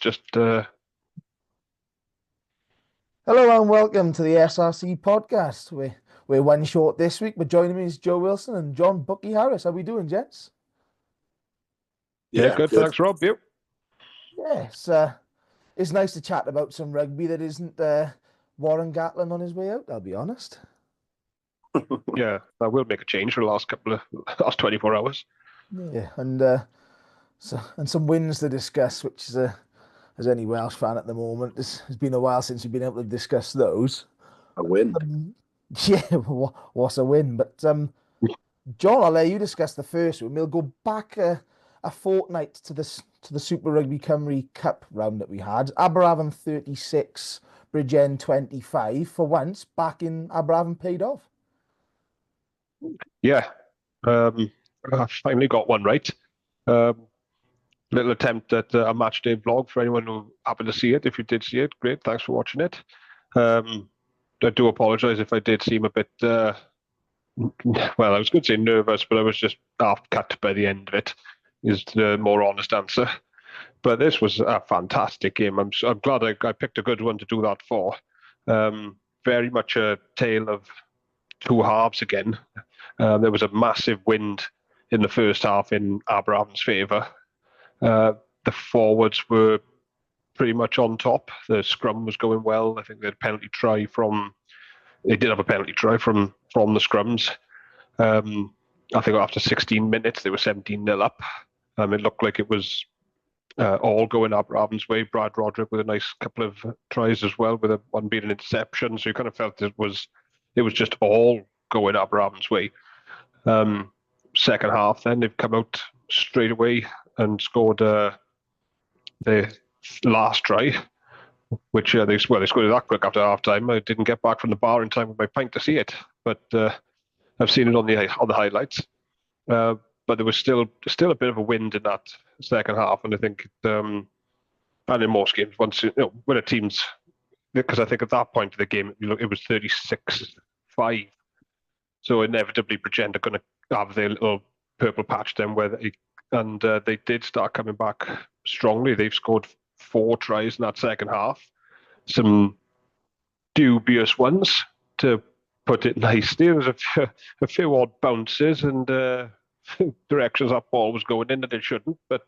just Hello and welcome to the SRC podcast. We're one short this week, but joining me is Joe Wilson and John Bookie Harris. How we doing, gents? Yeah, good. Thanks, Rob. You? Yes, it's nice to chat about some rugby that isn't Warren Gatland on his way out, I'll be honest. Yeah, I will make a change for the last 24 hours. Yeah, and some wins to discuss, which is as any Welsh fan at the moment, it's been a while since we've been able to discuss those. A win. Yeah, what's a win? But John, I'll let you discuss the first one. We'll go back a fortnight to the Super Rugby Cymru Cup round that we had. Aberavon 36, Bridgend 25. For once, back in Aberavon paid off. Yeah, I finally got one right. Little attempt at a match day vlog for anyone who happened to see it. If you did see it, great. Thanks for watching it. I do apologise if I did seem a bit, well, I was going to say nervous, but I was just half cut by the end of it, is the more honest answer. But this was a fantastic game. I'm glad I picked a good one to do that for. Very much a tale of two halves again. There was a massive wind in the first half in Aberavon's favour. The forwards were pretty much on top. The scrum was going well. I think they did have a penalty try from the scrums. I think after 16 minutes they were 17-0 up. It looked like it was all going Aberavon's way. Brad Roderick with a nice couple of tries as well, with one being an interception. So you kind of felt it was just all going Aberavon's way. Second half, then they've come out straight away and scored the last try, which they scored it that quick after half time. I didn't get back from the bar in time with my pint to see it, but I've seen it on the highlights. But there was still a bit of a wind in that second half, and I think and in most games, once when a team's, because I think at that point of the game it was 36-5, so inevitably Bridgend are going to have their little purple patch then they did start coming back strongly. They've scored 4 tries in that second half. Some dubious ones, to put it nicely. There was a few odd bounces and directions that ball was going in that it shouldn't. But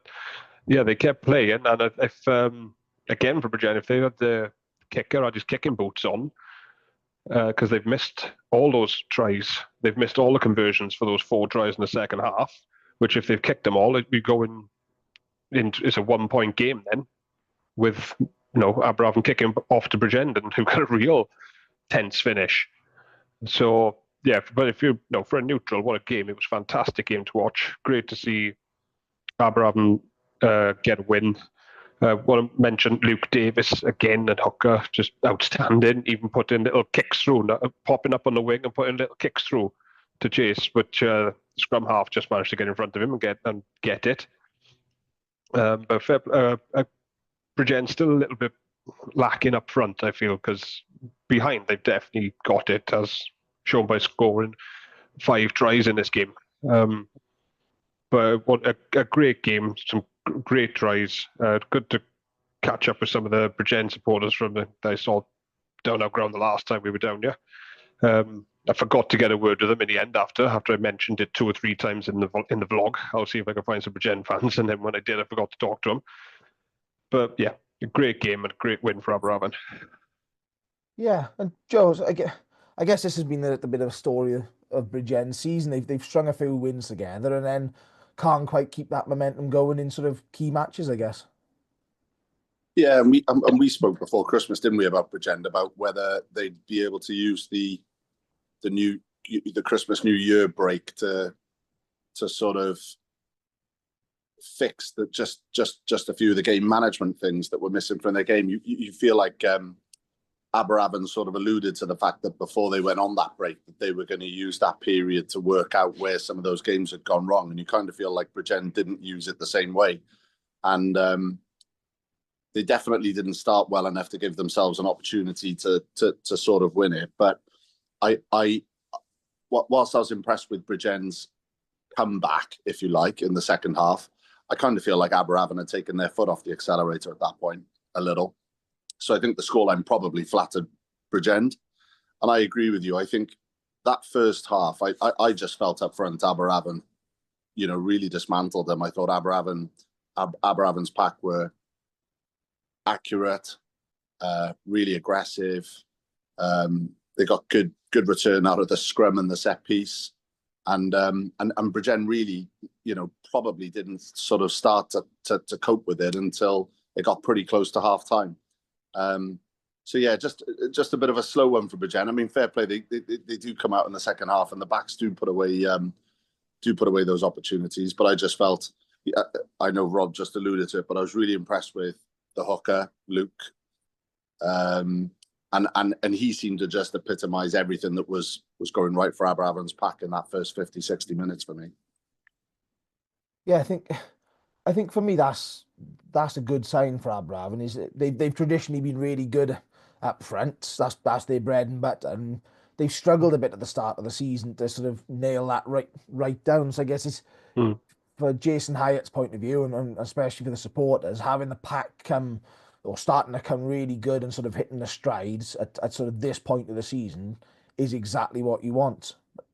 yeah, they kept playing. And if again for Bridgend, if they had the kicker or his kicking boots on, because they've missed all those tries, they've missed all the conversions for those 4 tries in the second half. Which, if they've kicked them all, it'd be going into, it's a 1-point game then, with Aberavon kicking off to Bridgend, and who got a real tense finish. So yeah, but if for a neutral, what a game! It was a fantastic game to watch. Great to see Aberavon get a win. Want to mention Luke Davis again at hooker, just outstanding. Even putting little kicks through, popping up on the wing and putting little kicks through to chase, which scrum half just managed to get in front of him and get it. But Bridgend still a little bit lacking up front, I feel, because behind they've definitely got it, as shown by scoring 5 tries in this game. But what a great game, some great tries. Good to catch up with some of the Bridgend supporters that I saw down our ground the last time we were down here. I forgot to get a word with them in the end after I mentioned it 2 or 3 times in the vlog. I'll see if I can find some Bridgend fans, and then when I did, I forgot to talk to them. But yeah, a great game and a great win for Aberavon. Yeah, and Joe, I guess this has been a bit of a story of Bridgend's season. They've strung a few wins together and then can't quite keep that momentum going in sort of key matches, I guess. Yeah, and we spoke before Christmas, didn't we, about Bridgend, about whether they'd be able to use the Christmas New Year break to sort of fix just a few of the game management things that were missing from their game. You feel like Aberavon sort of alluded to the fact that before they went on that break that they were going to use that period to work out where some of those games had gone wrong, and you kind of feel like Bridgend didn't use it the same way, and they definitely didn't start well enough to give themselves an opportunity to sort of win it. But whilst I was impressed with Bridgend's comeback, if you like, in the second half, I kind of feel like Aberavon had taken their foot off the accelerator at that point a little. So I think the scoreline probably flattered Bridgend. And I agree with you. I think that first half, I just felt up front Aberavon, really dismantled them. I thought Aberavon's pack were accurate, really aggressive. They got good return out of the scrum and the set piece. And Bridgend really, probably didn't sort of start to cope with it until it got pretty close to half time. So yeah, just a bit of a slow one for Bridgend. I mean, fair play. They do come out in the second half, and the backs do put away those opportunities. But I just felt, I know Rob just alluded to it, but I was really impressed with the hooker, Luke, and he seemed to just epitomise everything that was going right for Aberavon's pack in that first 50, 60 minutes for me. Yeah, I think for me that's a good sign for Aberavon. Is they've traditionally been really good up front. That's their bread and butter, and they've struggled a bit at the start of the season to sort of nail that right down. So I guess it's for Jason Hyatt's point of view, and especially for the supporters, having the pack come or starting to come really good and sort of hitting the strides at sort of this point of the season is exactly what you want. But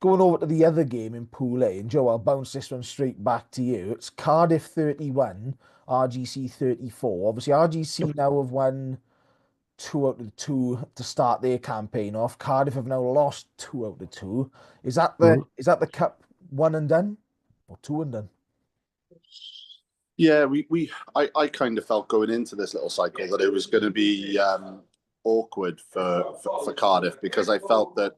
going over to the other game in Pool A, and Joe, I'll bounce this one straight back to you. It's Cardiff 31, RGC 34. Obviously, RGC now have won 2 out of 2 to start their campaign off. Cardiff have now lost 2 out of 2. Is that the cup one and done, or two and done? Yeah, I kind of felt going into this little cycle that it was going to be awkward for Cardiff, because I felt that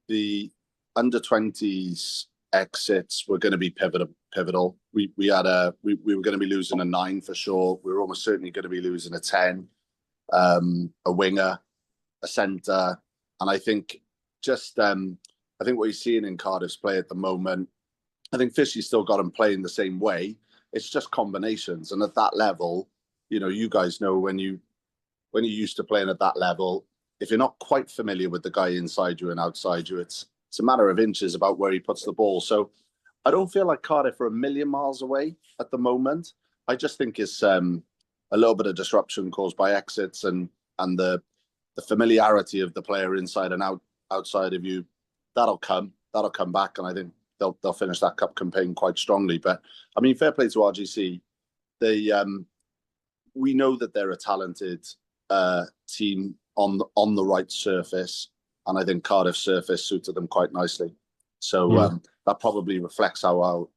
the under-20s exits were going to be pivotal. We were going to be losing a 9 for sure. We were almost certainly going to be losing a 10, a winger, a centre, and I think what you're seeing in Cardiff's play at the moment, I think Fishy's still got them playing the same way. It's just combinations, and at that level, you guys know when you're used to playing at that level, if you're not quite familiar with the guy inside you and outside you, it's a matter of inches about where he puts the ball. So I don't feel like Cardiff are a million miles away at the moment. I just think it's a little bit of disruption caused by exits and the familiarity of the player inside and outside of you. That'll come back, and I think they'll finish that cup campaign quite strongly. But I mean, fair play to RGC. We know that they're a talented team on the right surface, and I think Cardiff's surface suited them quite nicely. So that probably reflects how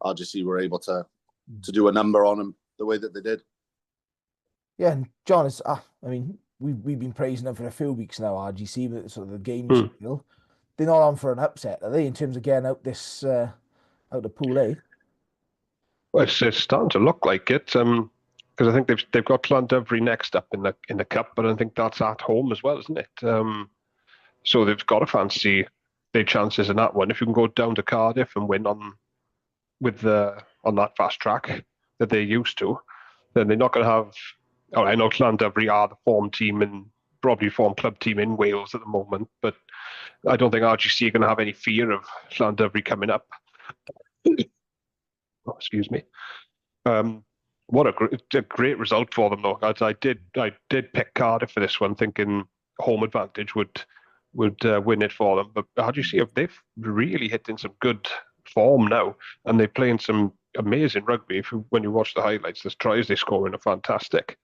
RGC were able to do a number on them the way that they did. Yeah, and John, we've been praising them for a few weeks now, RGC, but sort of the games feel they're not on for an upset, are they, in terms of getting out this out of Pool A? Well, it's starting to look like it, because I think they've got Llandudno next up in the cup, but I think that's at home as well, isn't it? So they've got to fancy their chances in that one. If you can go down to Cardiff and win on that fast track that they're used to, then they're not going to have. Oh, I know Llandudno are the form team and probably form club team in Wales at the moment, but I don't think RGC are going to have any fear of Llandudno coming up. Oh, excuse me. What a great result for them, though. I did pick Cardiff for this one, thinking home advantage would win it for them. But RGC, they've really hit in some good form now, and they're playing some amazing rugby. When you watch the highlights, the tries they score are fantastic.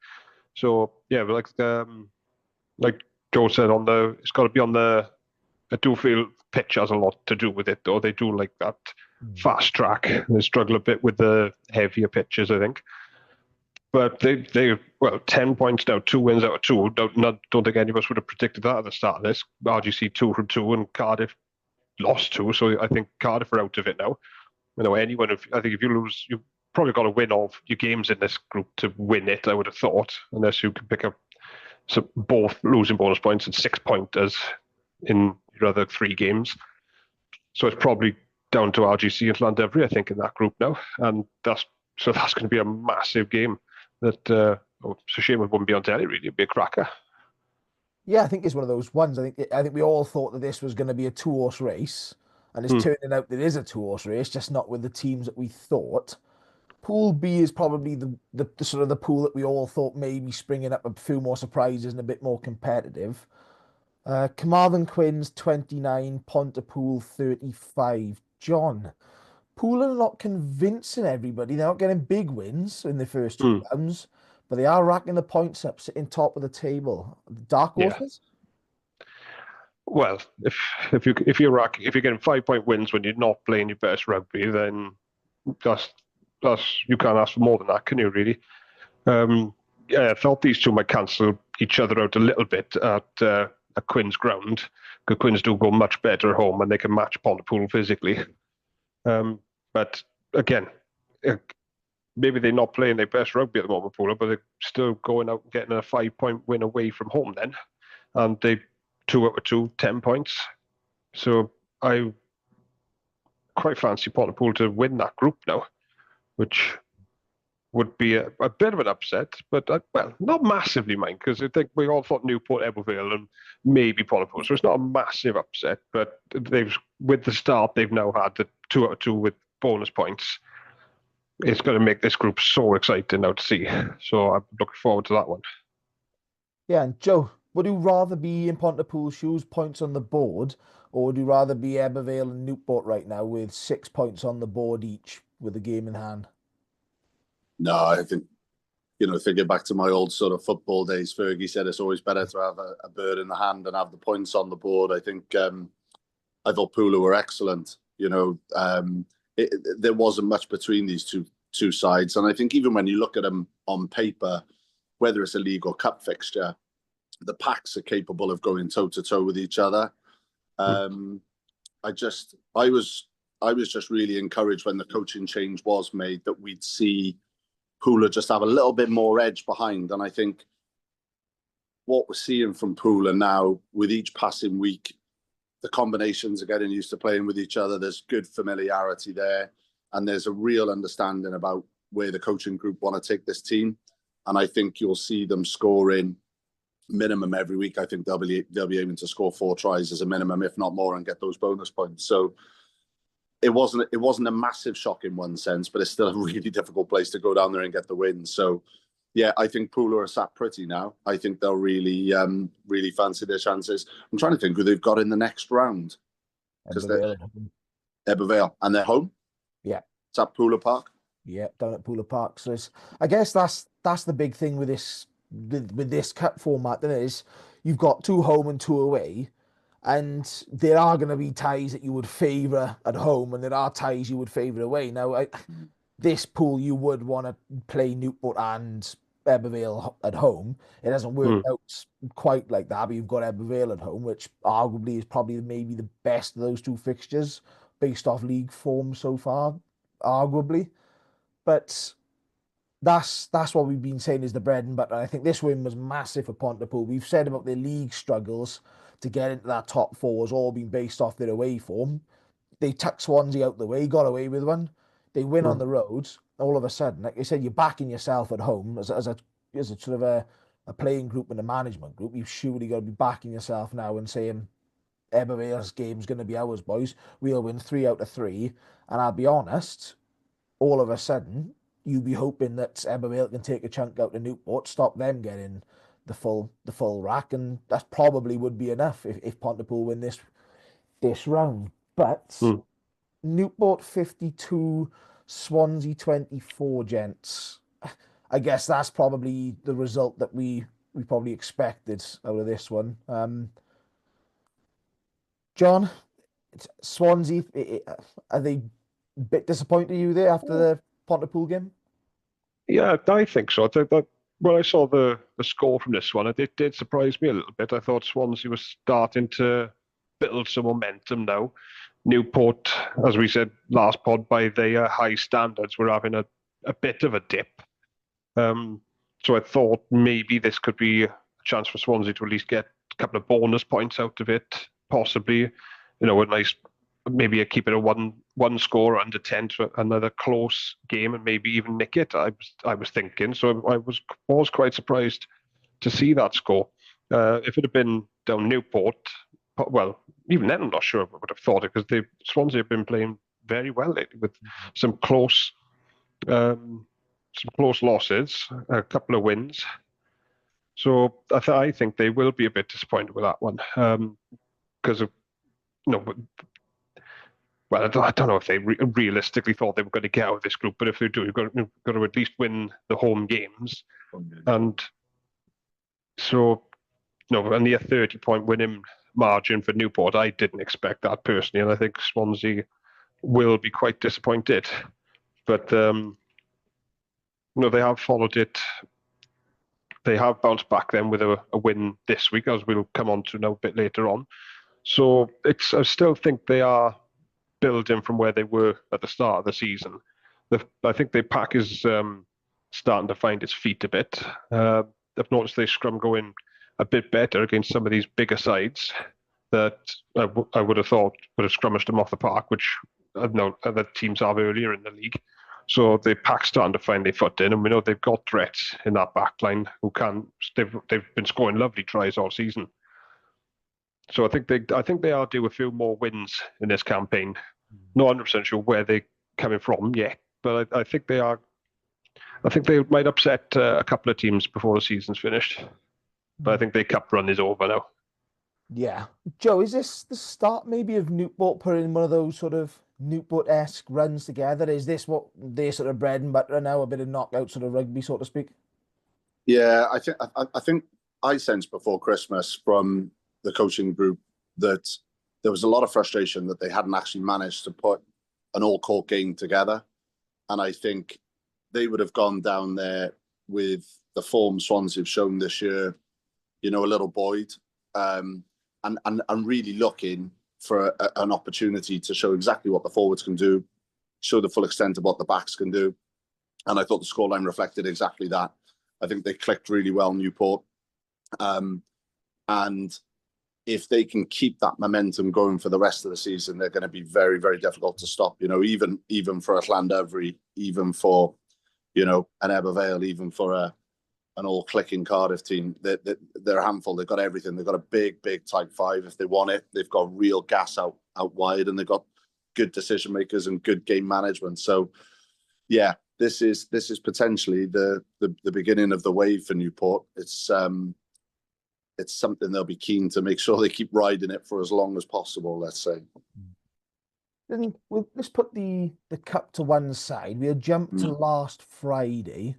So yeah, like Joe said, it's got to be on the. I do feel pitch has a lot to do with it, though. They do like that fast track. They struggle a bit with the heavier pitches, I think. But they 10 points now, 2 wins out of 2. Don't think any of us would have predicted that at the start of this. RGC 2 from 2 and Cardiff lost 2, so I think Cardiff are out of it now. I think if you lose, you've probably got to win all your games in this group to win it, I would have thought, unless you can pick up both losing bonus points and 6-pointers in your other 3 games. So it's probably down to RGC and Llandudno, I think, in that group now. And that's going to be a massive game. It's a shame it wouldn't be on telly, really. It'd be a cracker. Yeah, I think it's one of those ones. I think we all thought that this was going to be a 2-horse race, and it's turning out there is a two-horse race, just not with the teams that we thought. Pool B is probably the sort of the pool that we all thought maybe springing up a few more surprises and a bit more competitive. Carmarthen Quins 29, Pontypool 35. John, Pool are not convincing everybody. They're not getting big wins in the first two rounds, but they are racking the points up, sitting top of the table. Dark horses? Well, if you're getting 5-point wins when you're not playing your best rugby, then that's you can't ask for more than that, can you? Really? I thought these two might cancel each other out a little bit at Quinn's ground, because Quinn's do go much better at home and they can match Pontypool physically. But again, maybe they're not playing their best rugby at the moment, Pooler, but they're still going out and getting a 5-point win away from home then, and they 2 out of 2, 10 points. So I quite fancy Pontypool to win that group now, which would be a bit of an upset, but well, not massively, mind, because I think we all thought Newport, Ebervale, and maybe Pontypool, so it's not a massive upset. But with the start they've now had, the 2 out of 2 with bonus points, it's going to make this group so exciting now to see. So I'm looking forward to that one. Yeah, and Joe, would you rather be in Pontypool's shoes, points on the board, or would you rather be Ebervale and Newport right now with 6 points on the board each with a game in hand? No, I think, thinking back to my old sort of football days, Fergie said it's always better to have a bird in the hand and have the points on the board. I think I thought Pooler were excellent. There wasn't much between these two sides. And I think even when you look at them on paper, whether it's a league or cup fixture, the packs are capable of going toe-to-toe with each other. I was just really encouraged when the coaching change was made that we'd see Pooler just have a little bit more edge behind. And I think what we're seeing from Pooler now, with each passing week, the combinations are getting used to playing with each other. There's good familiarity there. And there's a real understanding about where the coaching group want to take this team. And I think you'll see them scoring minimum every week. I think they'll be aiming to score 4 tries as a minimum, if not more, and get those bonus points. So it wasn't a massive shock in one sense, but it's still a really difficult place to go down there and get the win. So yeah, I think Pooler are sat pretty now. I think they'll really fancy their chances. I'm trying to think who they've got in the next round. Ebervale, and they're home. Yeah, it's at Pooler Park. Yeah, down at Pooler Park. So I guess that's the big thing with this cup format. That is, you've got 2 home and 2 away, and there are going to be ties that you would favour at home, and there are ties you would favour away. Now, this pool you would want to play Newport and Ebervale at home. It hasn't worked out quite like that, but you've got Ebervale at home, which arguably is probably maybe the best of those 2 fixtures based off league form so far, arguably. But that's what we've been saying is the bread and butter. I think this win was massive for Pontypool. We've said about their league struggles to get into that top 4 has all been based off their away form. They tucked Swansea out the way, got away with one. They win on the road. All of a sudden, like you said, you're backing yourself at home as a sort of a playing group and a management group. You've surely got to be backing yourself now and saying, Ebervale's game's going to be ours, boys. We'll win 3 out of 3. And I'll be honest, all of a sudden, you'd be hoping that Ebervale can take a chunk out of Newport, stop them getting the full rack, and that probably would be enough if Pontypool win this round. But Newport 52, Swansea 24, gents. I guess that's probably the result that we probably expected out of this one. John, Swansea, are they a bit disappointed you there after the Pontypool game? Yeah, I think so. I think that when I saw the score from this one, it did surprise me a little bit. I thought Swansea was starting to build some momentum now. Newport, as we said last pod, by their high standards, were having a bit of a dip. So I thought maybe this could be a chance for Swansea to at least get a couple of bonus points out of it, possibly. A nice, maybe keep it a one score under 10 to another close game and maybe even nick it. I was thinking, so I was quite surprised to see that score. If it had been down Newport, well, even then, I'm not sure I would have thought it, because Swansea have been playing very well lately with some close losses, a couple of wins. So I think they will be a bit disappointed with that one, because of, well, I don't know if they realistically thought they were going to get out of this group, but if they do, you've got to at least win the home games. And so, only a 30-point winning margin for Newport. I didn't expect that personally, and I think Swansea will be quite disappointed. But they have followed it. They have bounced back then with a win this week, as we'll come on to now a bit later on. So I still think they are building from where they were at the start of the season. I think their pack is starting to find its feet a bit. I've noticed they scrum going a bit better against some of these bigger sides that I would have thought would have scrummaged them off the park, which I've known other teams have earlier in the league. So the pack's starting to find their foot in, and we know they've got threats in that back line who can. They've been scoring lovely tries all season. So I think they are due a few more wins in this campaign. Not 100% sure where they're coming from yet, but I think they are. I think they might upset a couple of teams before the season's finished. But I think their cup run is over now. Yeah. Joe, is this the start maybe of Newport putting in one of those sort of Newport-esque runs together? Is this what their sort of bread and butter now, a bit of knockout sort of rugby, so to speak? Yeah, I think I sensed before Christmas from the coaching group that there was a lot of frustration that they hadn't actually managed to put an all-court game together. And I think they would have gone down there with the form Swansea have shown this year, a little buoyed, and really looking for an opportunity to show exactly what the forwards can do, show the full extent of what the backs can do. And I thought the scoreline reflected exactly that. I think they clicked really well, Newport. And if they can keep that momentum going for the rest of the season, they're going to be very, very difficult to stop. Even for a Llandudno, even for, an Ebervale, even for an all-clicking Cardiff team, they're a handful. They've got everything. They've got a big, big type 5 if they want it. They've got real gas out wide, and they've got good decision makers and good game management. So, yeah, this is potentially the beginning of the wave for Newport. It's something they'll be keen to make sure they keep riding it for as long as possible, let's say. Then let's put the cup to one side. We'll jump to last Friday.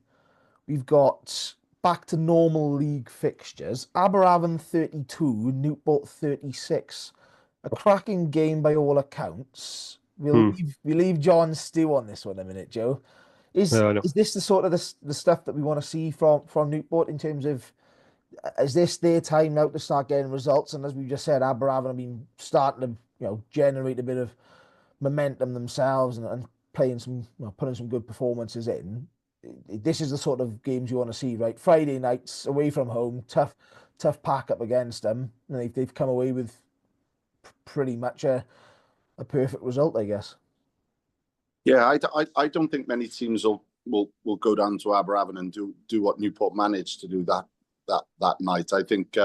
We've got back to normal league fixtures. Aberavon 32, Newport 36. A cracking game by all accounts. We'll leave John stew on this one a minute, Joe. Is this the sort of the stuff that we want to see from Newport in terms of, is this their time now to start getting results? And as we just said, Aberavon have been starting to generate a bit of momentum themselves and playing some, putting some good performances in. This is the sort of games you want to see, right? Friday nights away from home, tough pack up against them, and they've come away with pretty much a perfect result, I guess. Yeah, I don't think many teams will go down to Aberavon and do what Newport managed to do that night. I think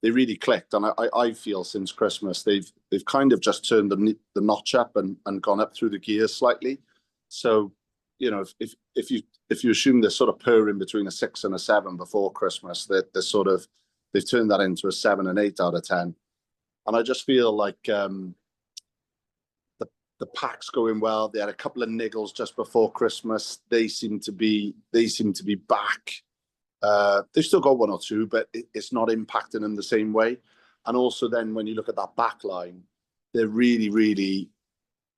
they really clicked, and I feel since Christmas they've kind of just turned the notch up and gone up through the gears slightly. So, if you assume they're sort of purring between a 6 and a 7 before Christmas, they've turned that into a 7 and 8 out of 10. And I just feel like the pack's going well. They had a couple of niggles just before Christmas. They seem to be back. They've still got 1 or 2, but it's not impacting them the same way. And also then when you look at that back line, they're really, really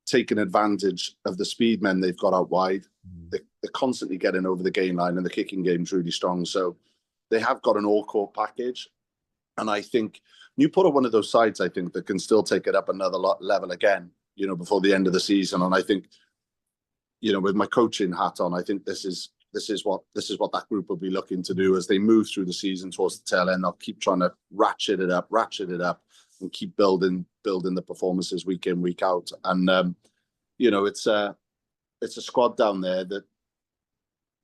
taking advantage of the speed men they've got out wide. They're constantly getting over the gain line, and the kicking game's really strong. So they have got an all-court package. And I think Newport are one of those sides, I think, that can still take it up another level again, before the end of the season. And I think, with my coaching hat on, I think this is what that group will be looking to do as they move through the season towards the tail end. They'll keep trying to ratchet it up, and keep building the performances week in, week out. And it's a squad down there that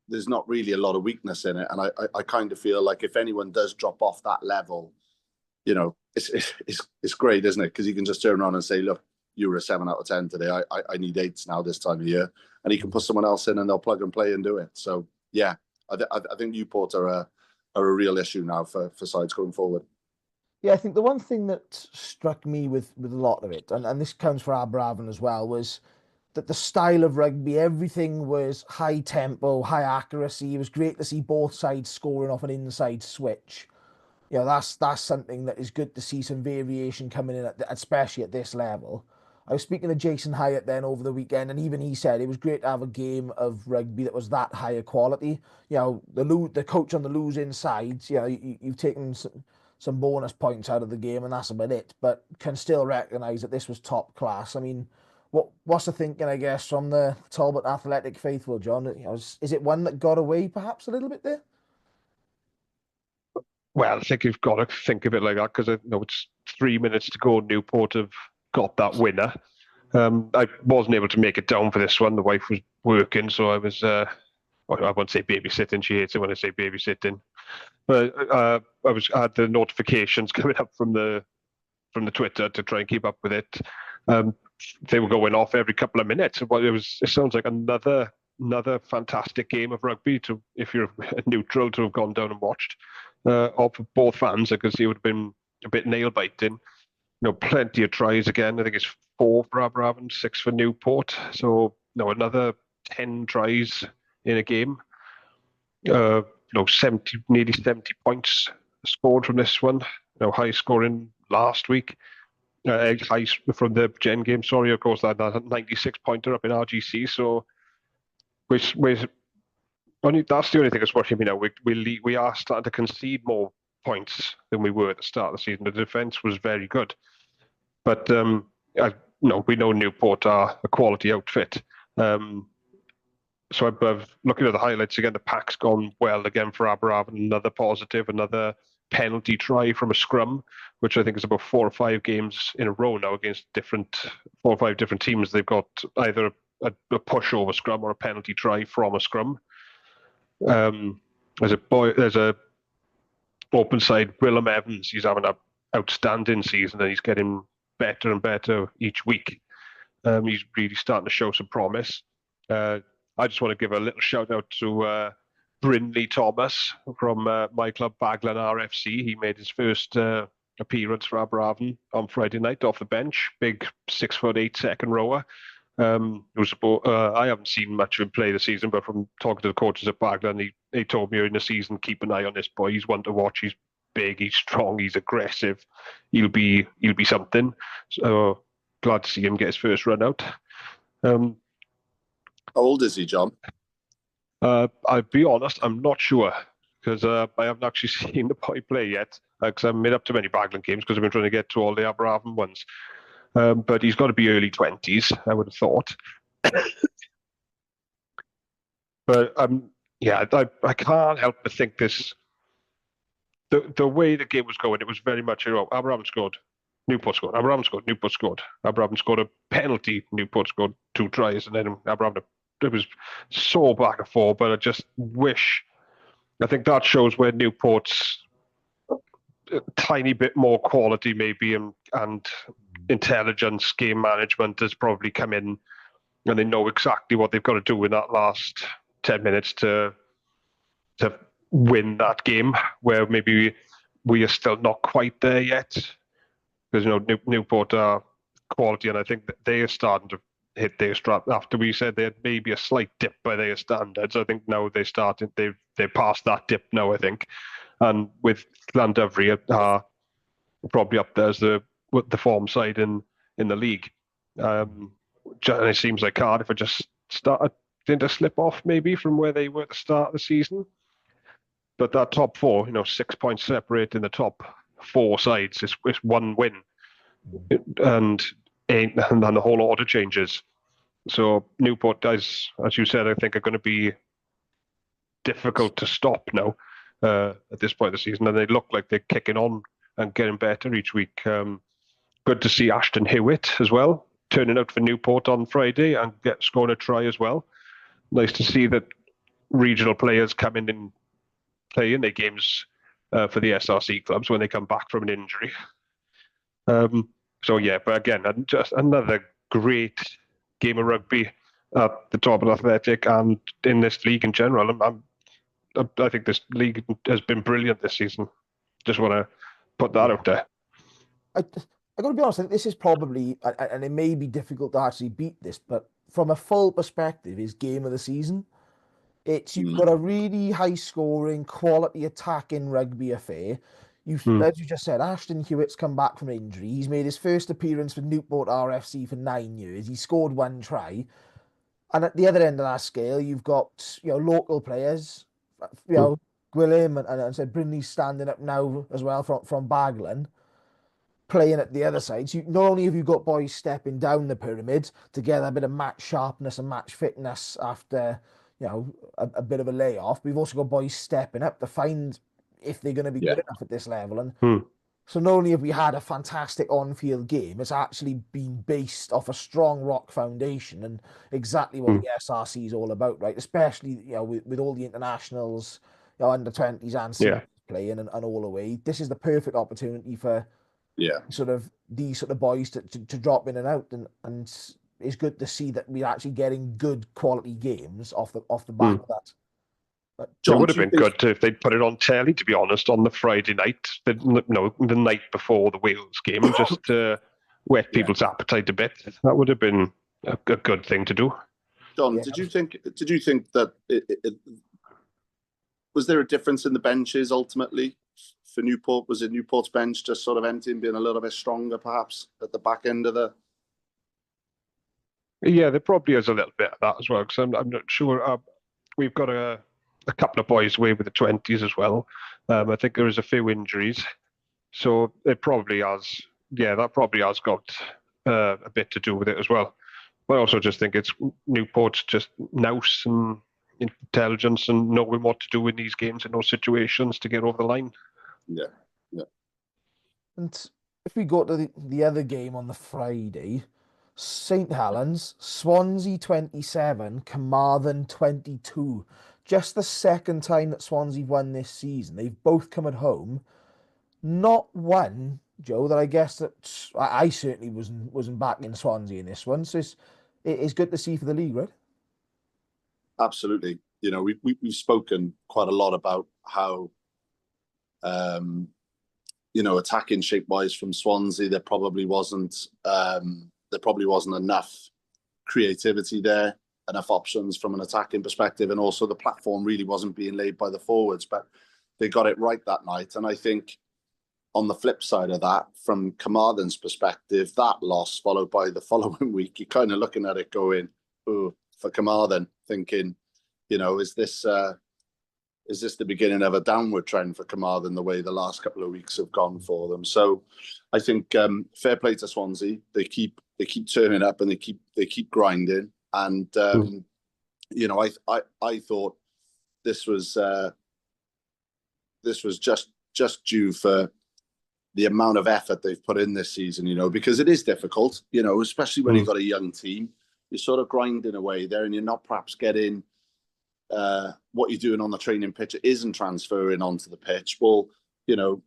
there's not really a lot of weakness in it. And I kind of feel like if anyone does drop off that level, it's great, isn't it? Because he can just turn around and say, look, you were a 7 out of 10 today. I need 8s now this time of year. And he can put someone else in and they'll plug and play and do it. So, yeah, I think Newport are a real issue now for sides going forward. Yeah, I think the one thing that struck me with a lot of it, and this comes for Aberavon as well, was that the style of rugby, everything was high tempo, high accuracy. It was great to see both sides scoring off an inside switch. You know, that's something that is good to see some variation coming in, especially at this level. I was speaking to Jason Hyatt then over the weekend, and even he said it was great to have a game of rugby that was that higher quality. You know, the coach on the losing side, you know, you've taken some bonus points out of the game, and that's about it. But can still recognise that this was top class. I mean, what's the thinking, I guess, from the Talbot Athletic faithful, John? You know, is it one that got away perhaps a little bit there? Well, I think you've got to think of it like that because I know it's 3 minutes to go. Newport have got that winner. I wasn't able to make it down for this one. The wife was working, so I was, I won't say babysitting. She hates it when I say babysitting. But I had the notifications coming up from the Twitter to try and keep up with it. They were going off every couple of minutes. It sounds like another fantastic game of rugby if you're neutral to have gone down and watched. Or for both fans, I could see it would have been a bit nail biting. You know, plenty of tries again. I think it's 4 for Aberavon, 6 for Newport. So, another 10 tries in a game. 70, nearly 70 points scored from this one. High scoring last week. High from the Gen game. Sorry, of course, that 96 pointer up in RGC. So, that's the only thing that's worrying me now. We are starting to concede more points than we were at the start of the season. The defence was very good, but we know Newport are a quality outfit. So I'm looking at the highlights again. The pack's gone well again for Aberavon. Another positive, another penalty try from a scrum, which I think is about 4 or 5 games in a row now against 4 or 5 different teams. They've got either a pushover scrum or a penalty try from a scrum. There's a open side, Willem Evans. He's having an outstanding season and he's getting better and better each week. He's really starting to show some promise. I just want to give a little shout out to Brindley Thomas from my club, Baglan RFC. He made his first appearance for Aberavon on Friday night off the bench. Big 6'8" second rower. I haven't seen much of him play this season, but from talking to the coaches at Baglan, he told me in the season, keep an eye on this boy. He's one to watch. He's big, he's strong, he's aggressive. He'll be something. So glad to see him get his first run out. How old is he, John? I'll be honest, I'm not sure because I haven't actually seen the boy play yet because I haven't made up too many Baglan games because I've been trying to get to all the Aberavon ones. But he's got to be early 20s, I would have thought. But I can't help but think this. The way the game was going, it was very much, Aberavon scored, Newport scored, Aberavon scored, Newport scored. Aberavon scored a penalty, Newport scored 2 tries, and then Aberavon, it was so back and forth, but I just wish, I think that shows where Newport's a tiny bit more quality maybe and intelligence, game management has probably come in and they know exactly what they've got to do in that last 10 minutes to win that game, where maybe we are still not quite there yet. Because Newport are quality, and I think that they are starting to hit their strap. After we said they had maybe a slight dip by their standards, I think now they're past that dip now, I think. And with Llandovery are probably up there as the form side in the league. And it seems like Cardiff are just started to slip off maybe from where they were at the start of the season. But that top 4, 6 points separating the top 4 sides. It's 1 win, and the whole order changes. So Newport guys, as you said, I think are going to be difficult to stop now at this point of the season, and they look like they're kicking on and getting better each week. Good to see Ashton Hewitt as well turning out for Newport on Friday and scoring a try as well. Nice to see that regional players come in and play in their games for the SRC clubs when they come back from an injury. So yeah, but again, just another great game of rugby at the top of Athletic and in this league in general. I think this league has been brilliant this season. Just want to put that out there. I got to be honest, I think this is probably, and it may be difficult to actually beat this, but from a full perspective, is game of the season. You've got a really high scoring, quality attacking rugby affair. As you just said, Ashton Hewitt's come back from injury. He's made his first appearance for Newport RFC for 9 years. He scored 1 try. And at the other end of that scale, you've got, local players, Gwilym and said Brindley's standing up now as well from Baglan, playing at the other side. So not only have you got boys stepping down the pyramid to get a bit of match sharpness and match fitness after, a bit of a layoff, but you've also got boys stepping up to find if they're going to be good enough at this level. And so not only have we had a fantastic on-field game, it's actually been based off a strong rock foundation and exactly what the SRC is all about, right? Especially, with all the internationals, under 20s and seniors playing and all away. This is the perfect opportunity for these sort of boys to drop in and out, and it's good to see that we're actually getting good quality games off the back of that. But John, it would have been good if they'd put it on telly, to be honest, on the Friday night, the night before the Wales game, and just whet people's appetite a bit. That would have been a good thing to do. John, did you think that was there a difference in the benches ultimately for Newport? Was it Newport's bench just sort of empty and being a little bit stronger, perhaps, at the back end of the? Yeah, there probably is a little bit of that as well, because I'm not sure. We've got a couple of boys away with the 20s as well. I think there is a few injuries, so it probably has. Yeah, that probably has got a bit to do with it as well. But I also just think it's Newport's just nous and intelligence and knowing what to do in these games in those situations to get over the line. Yeah. And if we go to the other game on the Friday, St Helens, Swansea 27, Carmarthen 22. Just the second time that Swansea won this season. They've both come at home. Not one, Joe, that I guess that I certainly wasn't backing Swansea in this one. So it's good to see for the league, right? Absolutely. We've spoken quite a lot about how, attacking shape wise from Swansea, there probably wasn't enough creativity there, enough options from an attacking perspective, and also the platform really wasn't being laid by the forwards, but they got it right that night. And I think on the flip side of that, from Carmarthen's perspective, that loss followed by the following week, you're kind of looking at it going, oh, for Carmarthen, thinking, is this the beginning of a downward trend for Carmarthen, the way the last couple of weeks have gone for them? So I think fair play to Swansea. They keep turning up and they keep grinding. And I thought this was just due for the amount of effort they've put in this season, because it is difficult, especially when you've got a young team. You're sort of grinding away there and you're not perhaps getting what you're doing on the training pitch isn't transferring onto the pitch. Well, the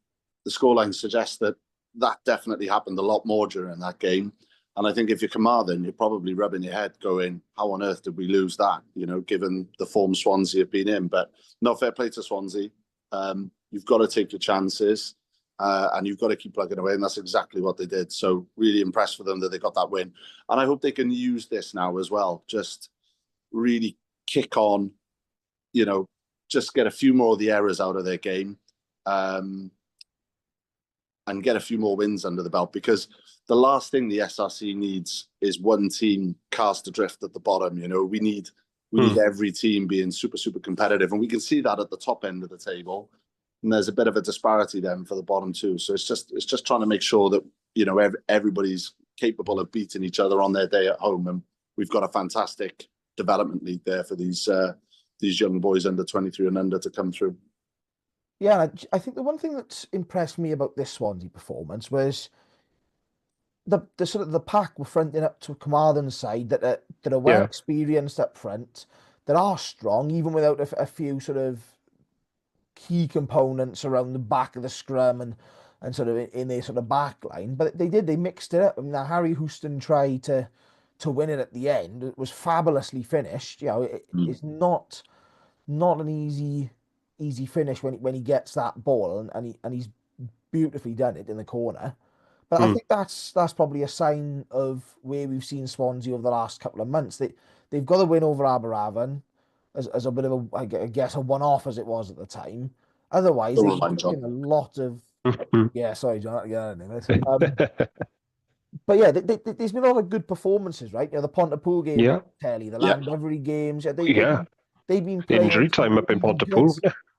scoreline suggests that definitely happened a lot more during that game. And I think if you're Carmarthen, you're probably rubbing your head going, how on earth did we lose that, given the form Swansea have been in? But no, fair play to Swansea. You've got to take your chances and you've got to keep plugging away. And that's exactly what they did. So really impressed for them that they got that win. And I hope they can use this now as well. Just really kick on, just get a few more of the errors out of their game and get a few more wins under the belt, because the last thing the SRC needs is one team cast adrift at the bottom. We need every team being super, super competitive. And we can see that at the top end of the table. And there's a bit of a disparity then for the bottom too. So it's just trying to make sure that, everybody's capable of beating each other on their day at home. And we've got a fantastic development league there for these young boys under 23 and under to come through. Yeah, I think the one thing that impressed me about this Swansea performance was the sort of the pack were fronting up to Carmarthen's side that are well experienced up front, that are strong even without a few sort of key components around the back of the scrum and sort of in their sort of back line. But they mixed it up. I mean, Harry Houston tried to win it at the end. It was fabulously finished. It's not an easy finish when he gets that ball, and he's beautifully done it in the corner. But I think that's probably a sign of where we've seen Swansea over the last couple of months. They've got a win over Aberavon as a bit of a, I guess, a one-off as it was at the time. Otherwise, Don't they've remind been John. a lot of yeah. Sorry, John. Yeah, but yeah, there's been a lot of good performances, right? The Pontypool game, Yeah, Telly, the Yeah. Llandovery games. Yeah, yeah. they've been playing Injury time up in really good. Pontypool.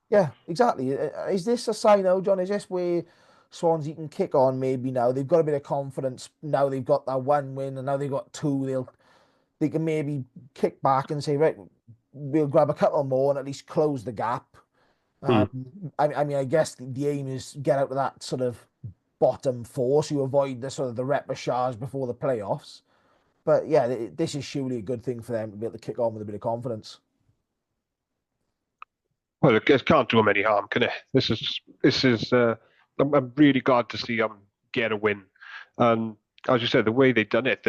Yeah, exactly. Is this a sign now, John? Is this where Swansea can kick on maybe now? They've got a bit of confidence now. They've got that one win, and now they've got two. They can maybe kick back and say, right, we'll grab a couple more and at least close the gap. I mean, I guess the aim is get out of that sort of bottom four so you avoid the sort of the repechage before the playoffs. But yeah, this is surely a good thing for them to be able to kick on with a bit of confidence. Well, it can't do them any harm, can it? This is. I'm really glad to see them get a win, and as you said, the way they done it,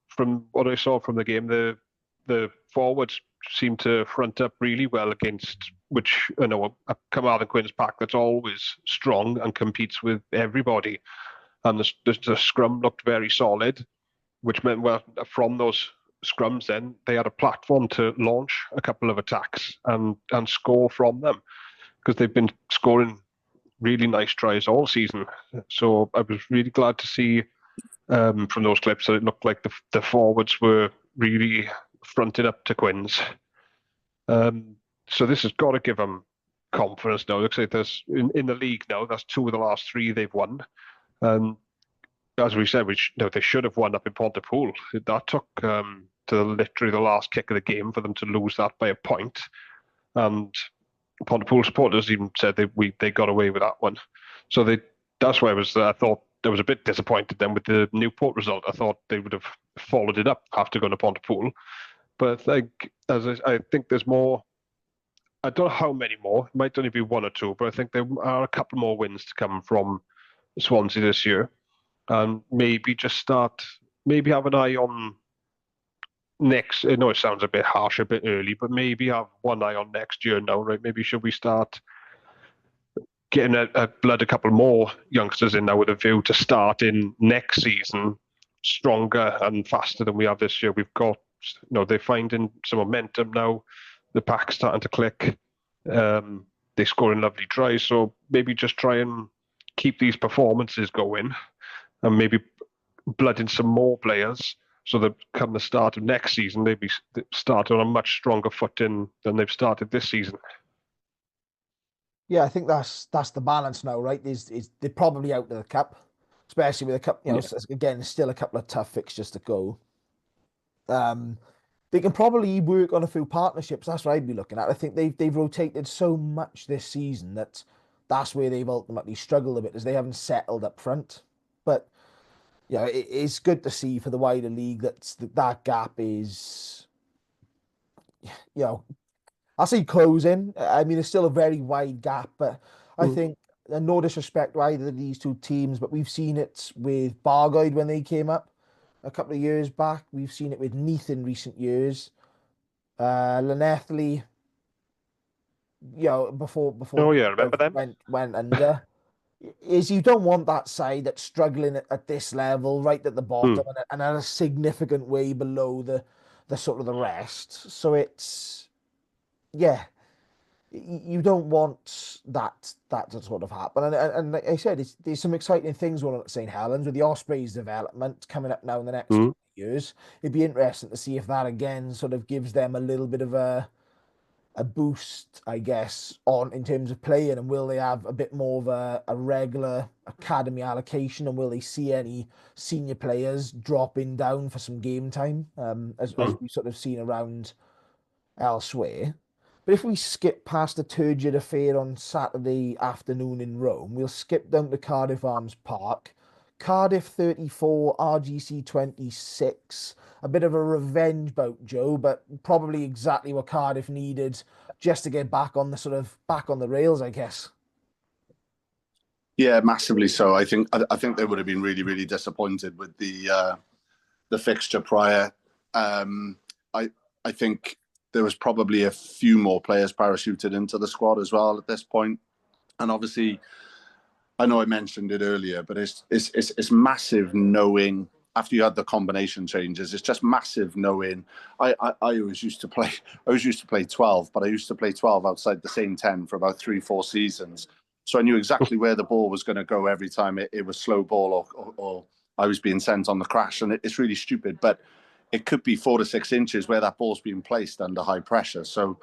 from what I saw from the game, the forwards seem to front up really well against which a Carmarthen Quins pack that's always strong and competes with everybody, and the scrum looked very solid, which meant from those scrums then they had a platform to launch a couple of attacks and score from them because they've been scoring really nice tries all season. So I was really glad to see from those clips that it looked like the forwards were really fronted up to Quins. So this has got to give them confidence now. Looks like there's in the league now. That's 2 of the last 3 they've won. As we said, they should have won up in Pontypool. That took to literally the last kick of the game for them to lose that by a point. And Pontypool supporters even said they got away with that one. So that's why I thought I was a bit disappointed then with the Newport result. I thought they would have followed it up after going to Pontypool. But I think there's more. I don't know how many more. It might only be 1 or 2, but I think there are a couple more wins to come from Swansea this year. And maybe have an eye on next. I know it sounds a bit harsh, a bit early, but maybe have one eye on next year now, right? Maybe should we start getting a couple more youngsters in now with a view to start in next season stronger and faster than we have this year. We've got, they're finding some momentum now. The pack's starting to click. They're scoring lovely tries, so maybe just try and keep these performances going. And maybe blood in some more players so that come the start of next season, they'd be started on a much stronger footing than they've started this season. Yeah, I think that's the balance now, right? Is they're probably out of the cup, especially with a couple, again, still a couple of tough fixtures to go. They can probably work on a few partnerships. That's what I'd be looking at. I think they've rotated so much this season that's where they've ultimately struggled a bit, as they haven't settled up front. But it's good to see for the wider league that gap is, I'll say closing. I mean, it's still a very wide gap, but I think, and no disrespect to either of these 2 teams, but we've seen it with Bargoed when they came up a couple of years back. We've seen it with Neath in recent years. Llanelli, before Oh yeah, remember them? went under. Is you don't want that side that's struggling at this level, right at the bottom, and at a significant way below the sort of the rest. So it's, you don't want that to sort of happen. And like I said, there's some exciting things going on at St. Helens with the Ospreys development coming up now in the next few years. It'd be interesting to see if that again sort of gives them a little bit of a boost, I guess, in terms of playing, and will they have a bit more of a regular academy allocation, and will they see any senior players dropping down for some game time, as we've sort of seen around elsewhere. But if we skip past the turgid affair on Saturday afternoon in Rome, we'll skip down to Cardiff Arms Park. Cardiff 34, RGC 26. A bit of a revenge bout, Joe, but probably exactly what Cardiff needed just to get back on the rails, I guess. Yeah, massively so. I think they would have been really, really disappointed with the fixture prior. I I think there was probably a few more players parachuted into the squad as well at this point. And obviously, I know I mentioned it earlier, but it's massive knowing after you had the combination changes. It's just massive knowing. I always used to play. I always used to play 12, but I used to play 12 outside the same 10 for about 3-4 seasons. So I knew exactly where the ball was going to go every time it was slow ball or I was being sent on the crash. And it's really stupid, but it could be 4 to 6 inches where that ball's being placed under high pressure. So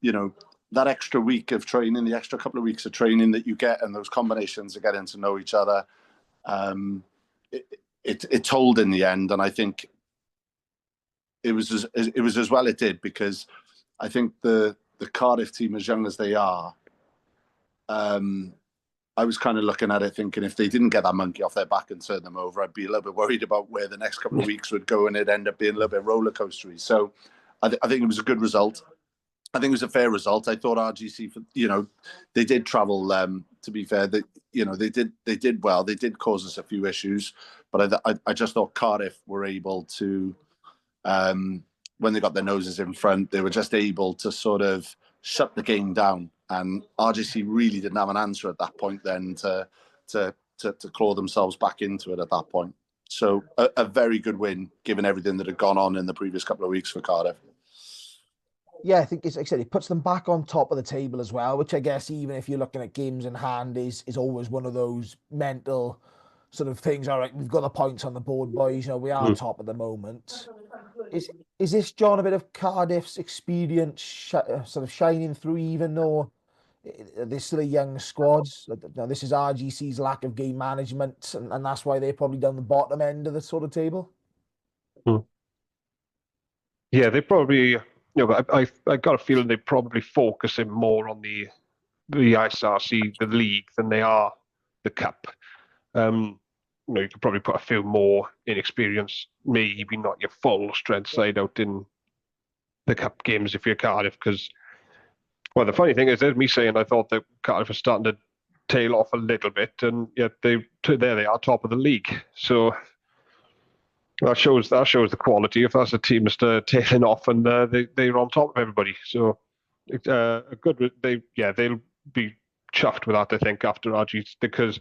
you know, that extra week of training, the extra couple of weeks of training that you get, and those combinations of getting to know each other, um, it told in the end. And I think it was as well it did, because I think the Cardiff team, as young as they are, I was kind of looking at it thinking if they didn't get that monkey off their back and turn them over, I'd be a little bit worried about where the next couple of weeks would go, and it'd end up being a little bit roller coastery. So I think it was a good result. I think it was a fair result. I thought RGC, they did travel. To be fair, they did well. They did cause us a few issues, but I just thought Cardiff were able to, when they got their noses in front, they were just able to sort of shut the game down. And RGC really didn't have an answer at that point then to claw themselves back into it at that point. So a very good win, given everything that had gone on in the previous couple of weeks for Cardiff. Yeah, I think it's like I said, it puts them back on top of the table as well, which I guess even if you're looking at games in hand is always one of those mental sort of things. All right, we've got the points on the board, boys. We are top at the moment. Is this, John, a bit of Cardiff's experience sort of shining through, even though they're still a young squad? This is RGC's lack of game management, and that's why they're probably down the bottom end of the sort of table. Yeah, they probably, I got a feeling they're probably focusing more on the SRC, the league, than they are the cup. You could probably put a few more inexperienced, maybe not your full strength side out in the cup games if you're Cardiff. Because, well, the funny thing is, there's me saying I thought that Cardiff was starting to tail off a little bit, and yet there they are, top of the league. So that shows the quality. If that's a team that's tailing off and they're on top of everybody, so a good they'll be chuffed with that. I think after RG, because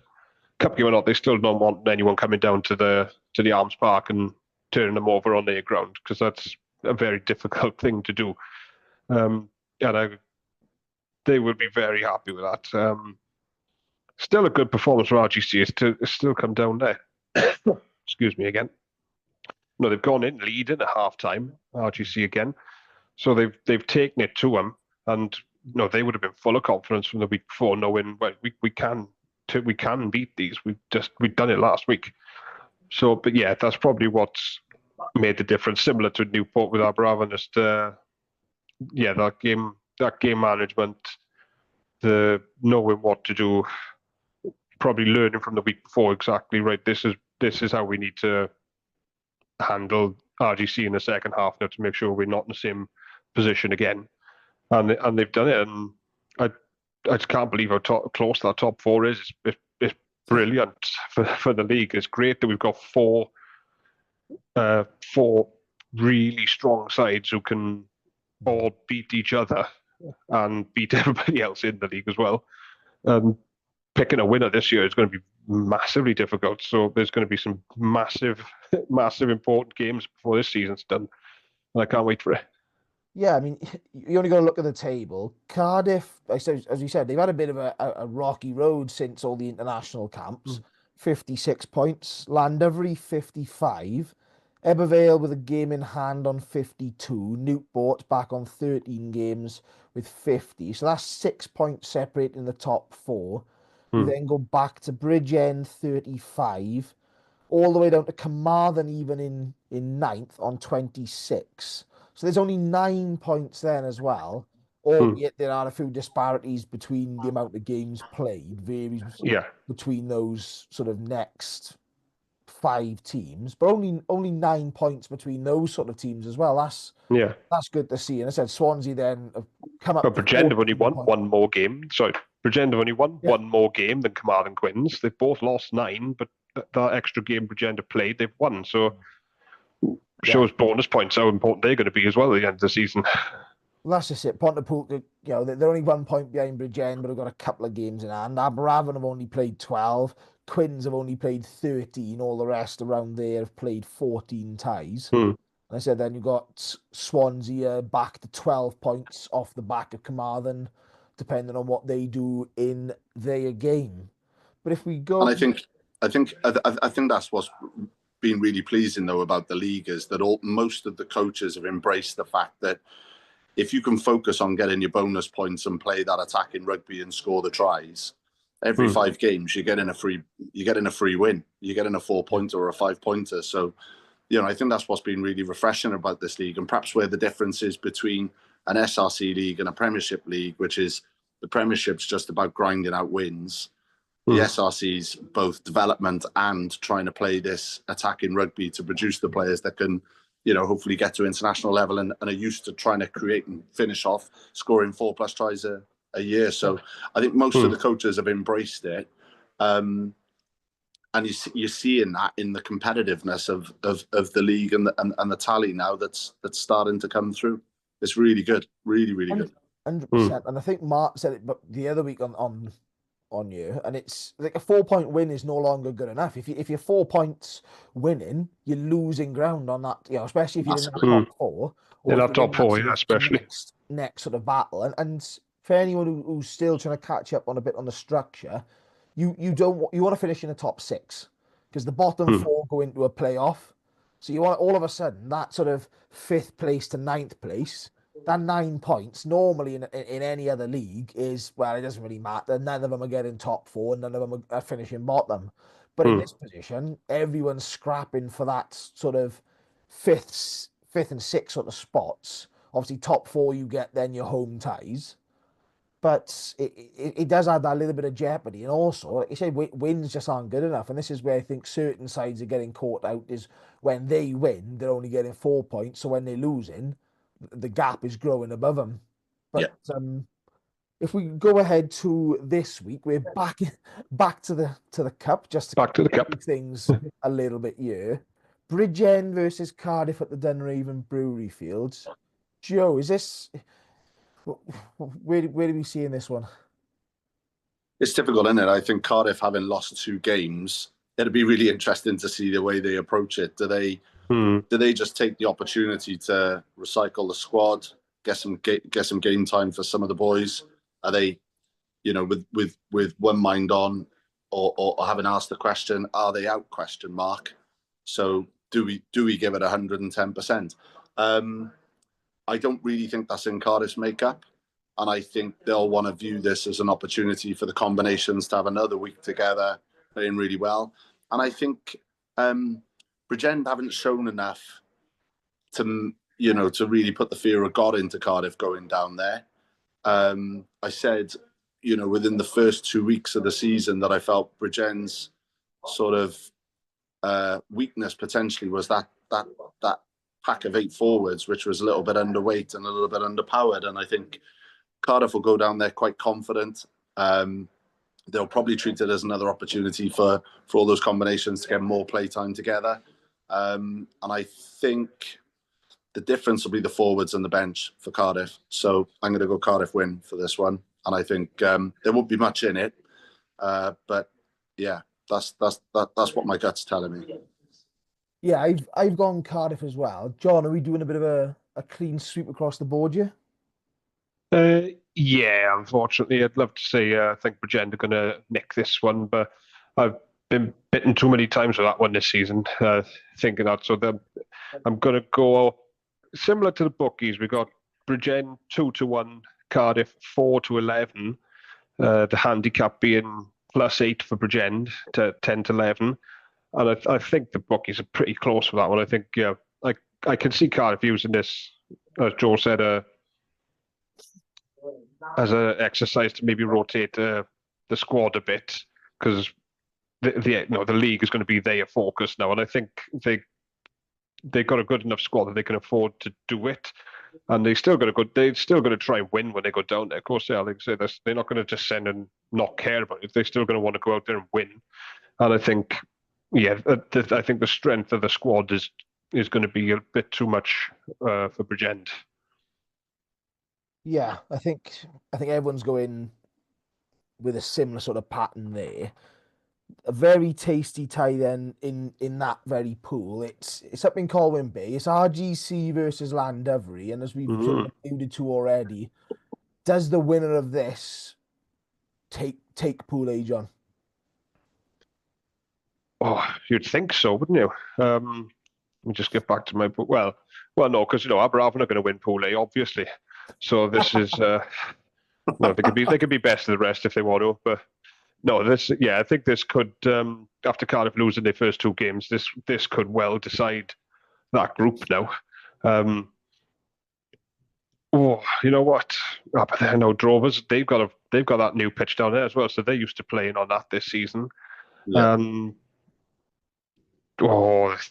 cup game or not, they still don't want anyone coming down to the Arms Park and turning them over on their ground, because that's a very difficult thing to do. They will be very happy with that. Still a good performance from RGC. It's still come down there. Excuse me again. No, they've gone in leading at half time, RGC again. So they've taken it to them, and they would have been full of confidence from the week before, knowing, well, we can beat these. We've done it last week. So, but yeah, that's probably what's made the difference. Similar to Newport with Aberafan, just that game management, the knowing what to do, probably learning from the week before exactly right. This is how we need to handle RGC in the second half now to make sure we're not in the same position again. And they've done it, and I just can't believe how close that top four is. It's brilliant for the league. It's great that we've got four really strong sides who can all beat each other and beat everybody else in the league as well. Picking a winner this year is going to be massively difficult. So there's going to be some massive important games before this season's done, and I can't wait for it. Yeah, I mean, you only got to look at the table. Cardiff, as you said, they've had a bit of a rocky road since all the international camps. 56 points. Llandovery, 55. Ebervale with a game in hand on 52. Newport back on 13 games with 50. So that's 6 points separating the top four. You then go back to Bridgend, 35. All the way down to Carmarthen, even in ninth on 26. So there's only 9 points then as well, albeit there are a few disparities between the amount of games played, varies between those sort of next 5 teams, but only 9 points between those sort of teams as well. That's good to see. And I said Swansea then have come up. But Bridgend have only won one more game. Sorry, Bridgend have only won one more game than Carmarthen Quins. They've both lost 9, but that extra game Bridgend have played, they've won. So shows bonus points how important they're going to be as well at the end of the season. Well, that's just it. Pontypool, they're only 1 point behind Bridgend, but have got a couple of games in hand. Aberavon have only played 12. Quins have only played 13. All the rest around there have played 14 ties. And I said then you've got Swansea back to 12 points off the back of Carmarthen, depending on what they do in their game. But if we go, and I think that's what's been really pleasing though about the league is that most of the coaches have embraced the fact that if you can focus on getting your bonus points and play that attacking rugby and score the tries, every 5 games you're getting a free win. You're getting a 4-pointer or a 5-pointer. So, I think that's what's been really refreshing about this league, and perhaps where the difference is between an SRC league and a Premiership league, which is the Premiership's just about grinding out wins. The SRC's both development and trying to play this attacking rugby to produce the players that can, hopefully get to international level and are used to trying to create and finish off scoring 4+ tries a year. So I think most of the coaches have embraced it. And you're seeing that in the competitiveness of the league and the tally now that's starting to come through. It's really good, really, really good. 100%. And I think Mark said it, but the other week on you, and it's like a 4-point win is no longer good enough. If you're 4 points winning, you're losing ground on that. Especially if you're in the top 4. In that top 4, especially next sort of battle. And for anyone who's still trying to catch up on a bit on the structure, you want to finish in the top 6 because the bottom 4 go into a playoff. So you want all of a sudden that sort of 5th place to 9th place. That 9 points normally in any other league is, well, it doesn't really matter. None of them are getting top 4, none of them are finishing bottom. But in this position, everyone's scrapping for that sort of 5th and 6th sort of spots. Obviously, top 4 you get then your home ties. But it does add that little bit of jeopardy. And also, like you said, wins just aren't good enough. And this is where I think certain sides are getting caught out is when they win, they're only getting 4 points. So when they're losing, the gap is growing above them. But if we go ahead to this week, we're back to the cup, just to back to the cup things a little bit here. Bridgend versus Cardiff at the Dunraven Brewery Fields. Joe, is this where do we see in this one? It's difficult, isn't it? I think Cardiff, having lost 2 games, it'd be really interesting to see the way they approach it. Do they just take the opportunity to recycle the squad, get some game time for some of the boys? Are they, with one mind on, or having asked the question, are they out? ? So do we give it 110%? I don't really think that's in Cardiff's makeup, and I think they'll want to view this as an opportunity for the combinations to have another week together, playing really well. And I think Bridgend haven't shown enough to really put the fear of God into Cardiff going down there. I said, within the first 2 weeks of the season that I felt Bridgend's sort of weakness potentially was that pack of 8 forwards, which was a little bit underweight and a little bit underpowered. And I think Cardiff will go down there quite confident. They'll probably treat it as another opportunity for all those combinations to get more play time together. And I think the difference will be the forwards and the bench for Cardiff. So I'm going to go Cardiff win for this one. And I think there won't be much in it. But yeah, that's what my gut's telling me. Yeah, I've gone Cardiff as well. John, are we doing a bit of a clean sweep across the board here? Yeah, unfortunately, I'd love to say I think Bridgend are going to nick this one, but I've been bitten too many times with that one this season, thinking that. So I'm going to go similar to the bookies. We got Bridgend 2-1, Cardiff 4-11. The handicap being +8 for Bridgend to 10-11. And I think the bookies are pretty close for that one. I think, I can see Cardiff using this, as Joe said, as an exercise to maybe rotate the squad a bit, because the league is going to be their focus now. And I think they've got a good enough squad that they can afford to do it. and they still got to go. They're still going to try and win when they go down there. Of course, they are. Like I say, they're not going to just send and not care about it. They're still going to want to go out there and win. And I think, yeah, I think the strength of the squad is going to be a bit too much for Bridgend. Yeah, I think everyone's going with a similar sort of pattern there. A very tasty tie then in that very pool. It's up in Colwyn Bay. It's RGC versus Llandovery, and as we've sort of alluded to already, does the winner of this take Pool A, John? Oh, you'd think so, wouldn't you? Let me just get back to my book. Well, no, because Aberafon are going to win Pool A, obviously. So this is no, they could be best of the rest if they want to, but no, I think this could after Cardiff losing their first two games, this could well decide that group now. You know what? Oh, but I know Drovers, they've got that new pitch down there as well, so they're used to playing on that this season. Yeah.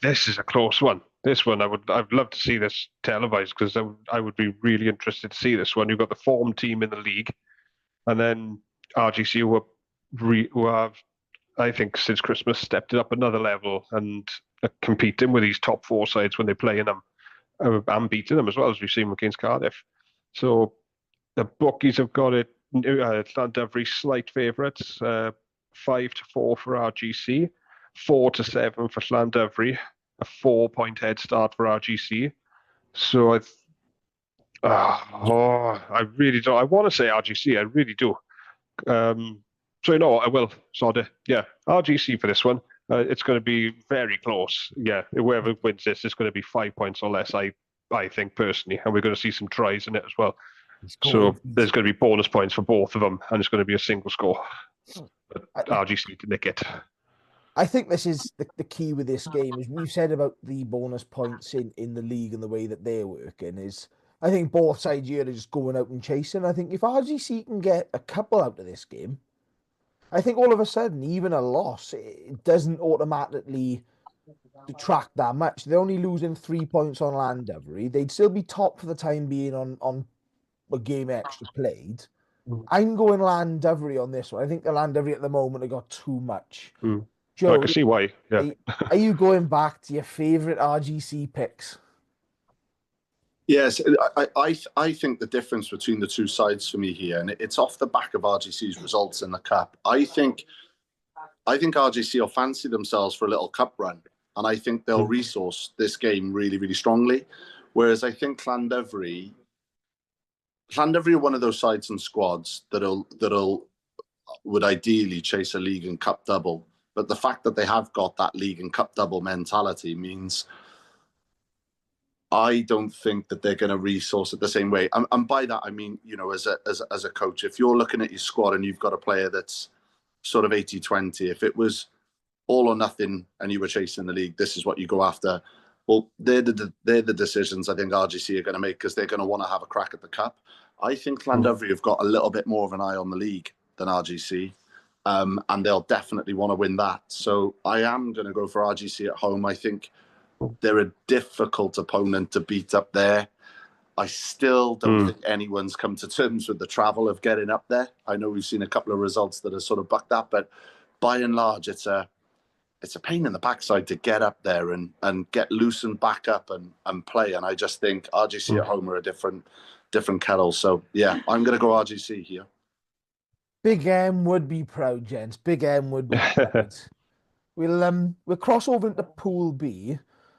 This is a close one. This one, I'd love to see this televised because I would be really interested to see this one. You've got the form team in the league, and then RGC who have, I think, since Christmas stepped it up another level and are competing with these top four sides when they're playing them and beating them as well, as we've seen against Cardiff. So the bookies have got it. Llandovery slight favourites, 5-4 for RGC. 4-7 for Llandovery, a 4-point head start for RGC. So I really don't. I want to say RGC, I really do. So I will. Sorry, yeah, RGC for this one. It's going to be very close. Yeah, whoever wins this is going to be 5 points or less. I think personally, and we're going to see some tries in it as well. So there's going to be bonus points for both of them, and it's going to be a single score. But RGC can nick it. I think this is the key with this game, is we've said about the bonus points in the league and the way that they're working is, I think both sides here are just going out and chasing. I think if RGC can get a couple out of this game, I think all of a sudden, even a loss, it doesn't automatically detract that much. They're only losing 3 points on Llandovery. They'd still be top for the time being on a game extra played. I'm going Llandovery on this one. I think the Llandovery at the moment have got too much. Joe, I can see why. Yeah. Are you going back to your favourite RGC picks? Yes, I think the difference between the two sides for me here, and it's off the back of RGC's results in the cup. I think RGC will fancy themselves for a little cup run, and I think they'll resource this game really, really strongly. Whereas I think Llandovery are one of those sides and squads that'll would ideally chase a league and cup double. But the fact that they have got that league and cup double mentality means I don't think that they're going to resource it the same way. And by that, I mean, as a coach, if you're looking at your squad and you've got a player that's sort of 80-20, if it was all or nothing and you were chasing the league, this is what you go after. Well, they're the decisions I think RGC are going to make because they're going to want to have a crack at the cup. I think Llandovery have got a little bit more of an eye on the league than RGC. And they'll definitely want to win that. So I am going to go for RGC at home. I think they're a difficult opponent to beat up there. I still don't think anyone's come to terms with the travel of getting up there. I know we've seen a couple of results that have sort of bucked that, but by and large, it's a pain in the backside to get up there and get loosened back up and play. And I just think RGC at home are a different kettle. So yeah, I'm going to go RGC here. Big M would be proud, gents. Big M would be proud. We'll cross over into Pool B,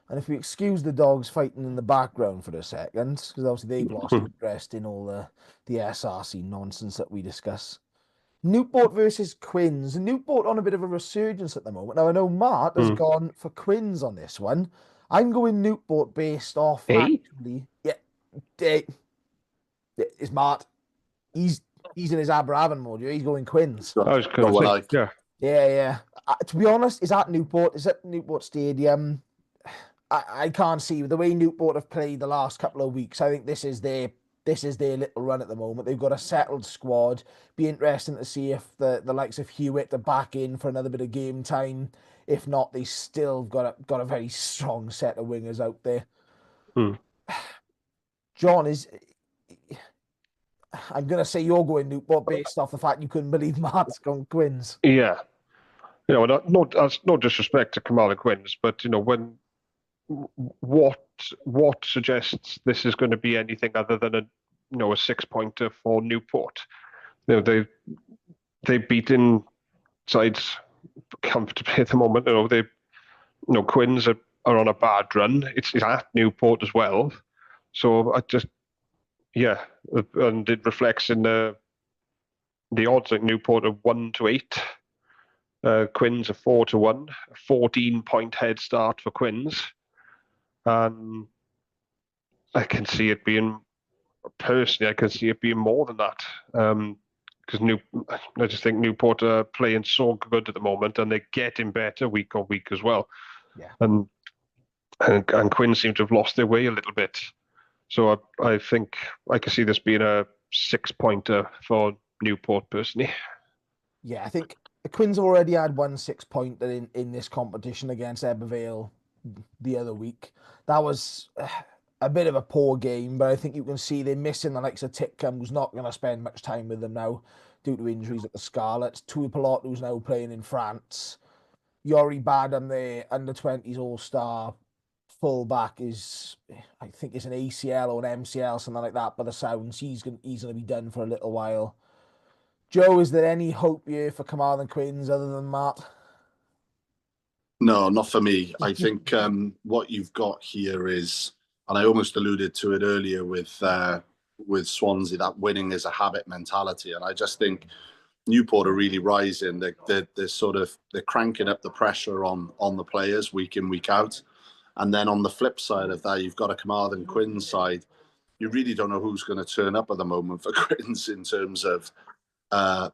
and if we excuse the dogs fighting in the background for a second, because obviously they've lost interest in all the SRC nonsense that we discuss. Newport versus Quins. Newport on a bit of a resurgence at the moment. Now I know Mart has gone for Quins on this one. I'm going Newport based off actually. Yeah, it's Mart. He's in his Aberafon mode. He's going Quins. I was going to say, yeah. To be honest, is at Newport. Is at Newport Stadium. I can't see the way Newport have played the last couple of weeks. I think this is their little run at the moment. They've got a settled squad. Be interesting to see if the likes of Hewitt are back in for another bit of game time. If not, they still got a very strong set of wingers out there. John, I'm going to say you're going Newport based off the fact you couldn't believe Mart's gone Quins. Yeah. That's no disrespect to Kamala Quins, but when what suggests this is going to be anything other than a 6-pointer for Newport? They've beaten sides comfortably at the moment. Quins are on a bad run. It's at Newport as well, so and it reflects in the odds. Like Newport are 1-8. Quins are 4-1, a 14-point head start for Quins. And I can see it being more than that. Because I just think Newport are playing so good at the moment, and they're getting better week on week as well. Yeah. And Quinn seem to have lost their way a little bit. So I think I can see this being a 6-pointer for Newport personally. Yeah, I think the Quins have already had 1 6-pointer in this competition against Ebervale the other week. That was a bit of a poor game, but I think you can see they're missing the likes of Titcombe, who's not going to spend much time with them now due to injuries at the Scarlets. Tui Pilot, who's now playing in France. Yori Badham, the under-20s all-star fullback, I think it's an ACL or an MCL, something like that, by the sounds. He's going to be done for a little while. Joe, is there any hope here for Carmarthen Quins other than Matt? No, not for me. I think what you've got here is, and I almost alluded to it earlier with Swansea, that winning is a habit mentality. And I just think Newport are really rising. They're cranking up the pressure on the players week in, week out. And then on the flip side of that, you've got a Carmarthen Quins side. You really don't know who's going to turn up at the moment for Quins in terms of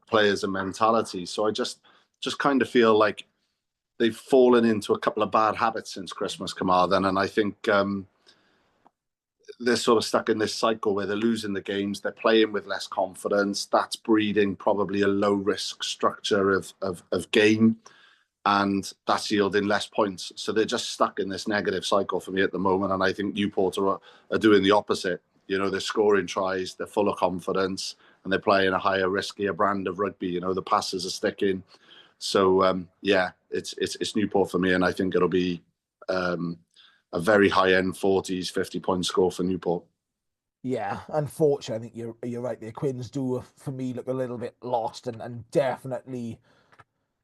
players and mentality. So I just kind of feel like they've fallen into a couple of bad habits since Christmas, Carmarthen. And I think they're sort of stuck in this cycle where they're losing the games, they're playing with less confidence. That's breeding probably a low risk structure of game, and that's yielding less points. So they're just stuck in this negative cycle for me at the moment. And I think Newport are doing the opposite. They're scoring tries, they're full of confidence, and they're playing a higher, riskier brand of rugby. The passes are sticking. So it's Newport for me, and I think it'll be a very high-end 40s, 50-point score for Newport. Yeah, unfortunately, I think you're right there. Quins do, for me, look a little bit lost and definitely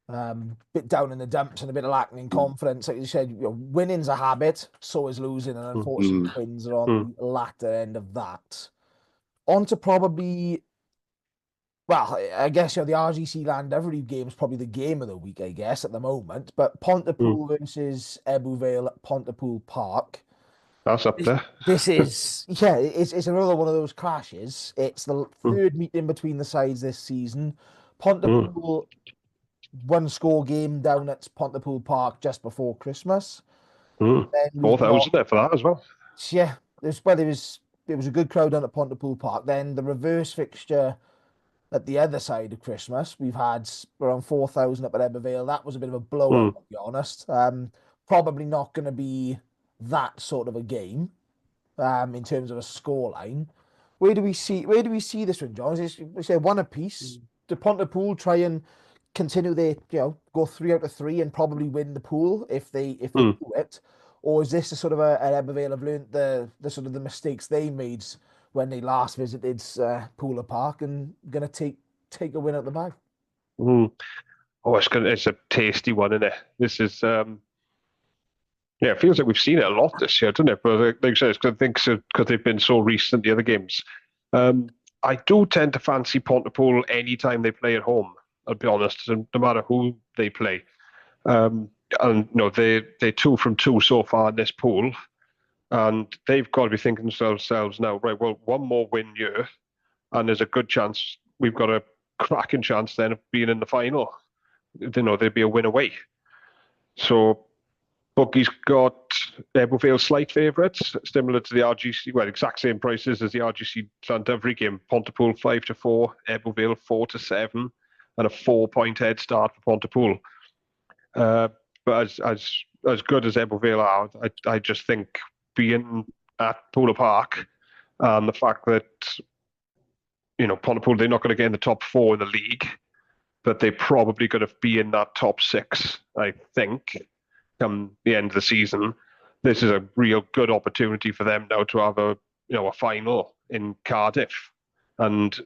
a bit down in the dumps and a bit lacking in confidence. Like you said, winning's a habit, so is losing, and unfortunately, Quins are on the latter end of that. On to probably, well, I guess the RGC Land Every game is probably the game of the week, I guess, at the moment. But Pontypool versus Ebervale at Pontypool Park. That's up there. This is, it's another one of those clashes. It's the third meeting between the sides this season. Pontypool one-score game down at Pontypool Park just before Christmas. 4,000 there for that as well. Yeah, there was a good crowd down at Pontypool Park. Then the reverse fixture at the other side of Christmas, we've had around 4,000 up at Ebervale. That was a bit of a blowout, to be honest. Probably not going to be that sort of a game in terms of a scoreline. Where do we see this one, John? We say one apiece. Do Pontypool try and continue their, go 3 out of 3 and probably win the pool if they do it? Or is this a sort of an Ebervale have learned the sort of the mistakes they made when they last visited Pooler Park and going to take a win out the bag? It's a tasty one, isn't it? This is it feels like we've seen it a lot this year, doesn't it? But like you said, I think because they've been so recent, the other games. I do tend to fancy Pontypool anytime they play at home, I'll be honest, no matter who they play. And they're 2 from 2 so far in this pool. And they've got to be thinking to themselves now, right, well, one more win here, and there's a good chance, we've got a cracking chance then of being in the final. There'd be a win away. So Bookie's got Ebervale slight favourites, similar to the RGC, well, exact same prices as the RGC Llandovery game. Pontypool 5-4, Ebervale 4-7, and a 4-point head start for Pontypool. But as good as Ebervale are, I just think being at Pooler Park and the fact that, Pontypool, they're not going to get in the top 4 in the league, but they're probably going to be in that top 6, I think, come the end of the season. This is a real good opportunity for them now to have a final in Cardiff, and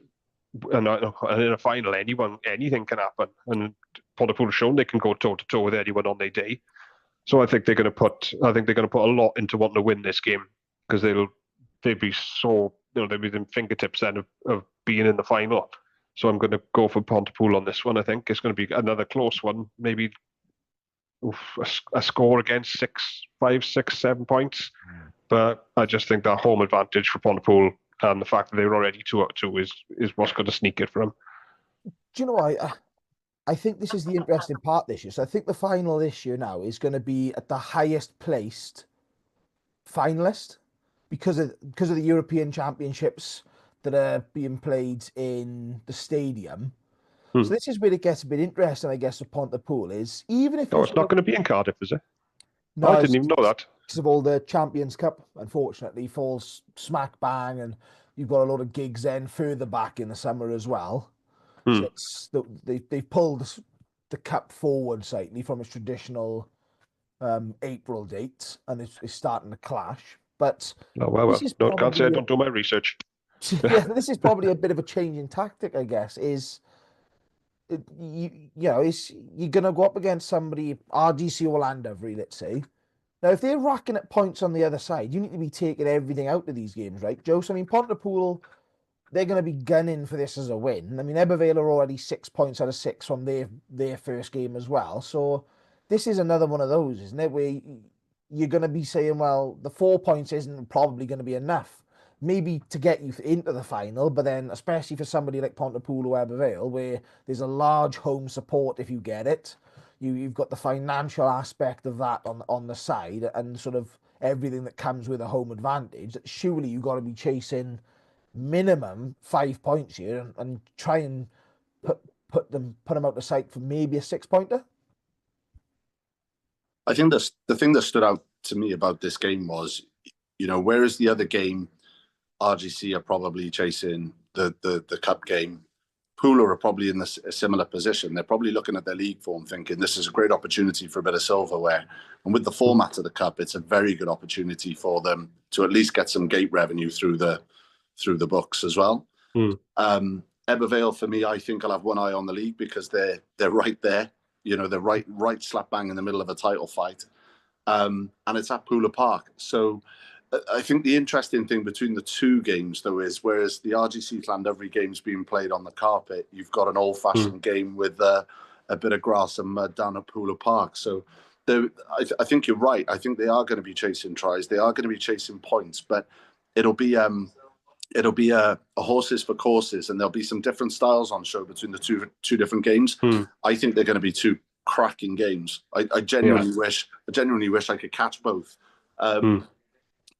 in a final, anything can happen. And Pontypool have shown they can go toe to toe with anyone on their day. So I think they're going to put a lot into wanting to win this game, because they'll be so they'll be in fingertips then of being in the final. So I'm going to go for Pontypool on this one. I think it's going to be another close one, maybe a score against 5, 6, 7 points. But I just think that home advantage for Pontypool and the fact that they're already 2-2 is what's going to sneak it for them. Do you know what? I think this is the interesting part this year. So I think the final this year now is going to be at the highest placed finalist because of the European Championships that are being played in the stadium. So this is where it gets a bit interesting, I guess, for Pontypool is even if it's not going to be in Cardiff, is it? No, I didn't even know that. Because of all the Champions Cup, unfortunately, falls smack bang, and you've got a lot of gigs then further back in the summer as well. So they've pulled the cup forward slightly from its traditional April date, and it's starting to clash. But can't say I don't do my research. Yeah, this is probably a bit of a change in tactic, I guess. You're going to go up against somebody, RGC or Llandovery, let's say. Now, if they're racking at points on the other side, you need to be taking everything out of these games, right, Joe? So, I mean, Pontypool, they're going to be gunning for this as a win. I mean, Ebervale are already 6 points out of 6 from their first game as well. So this is another one of those, isn't it, where you're going to be saying, well, the 4 points isn't probably going to be enough, maybe to get you into the final, but then especially for somebody like Pontypool or Ebervale, where there's a large home support if you get it. You've got the financial aspect of that on the side and sort of everything that comes with a home advantage. Surely you've got to be chasing minimum 5 points here and try and put them out of sight for maybe a 6-pointer. I think the thing that stood out to me about this game was, whereas the other game, RGC are probably chasing the cup game, Poole are probably in a similar position. They're probably looking at their league form thinking this is a great opportunity for a bit of silverware. And with the format of the cup, it's a very good opportunity for them to at least get some gate revenue through the books as well. Ebervale, for me, I think I'll have one eye on the league because they're right there. They're right slap bang in the middle of a title fight. And it's at Pooler Park. So I think the interesting thing between the two games, though, is whereas the RGC Llandovery game's being played on the carpet, you've got an old-fashioned game with a bit of grass and mud down at Pooler Park. So I think you're right. I think they are going to be chasing tries. They are going to be chasing points, but it'll be a horses for courses, and there'll be some different styles on show between the two different games. I think they're going to be two cracking games. I genuinely wish I could catch both.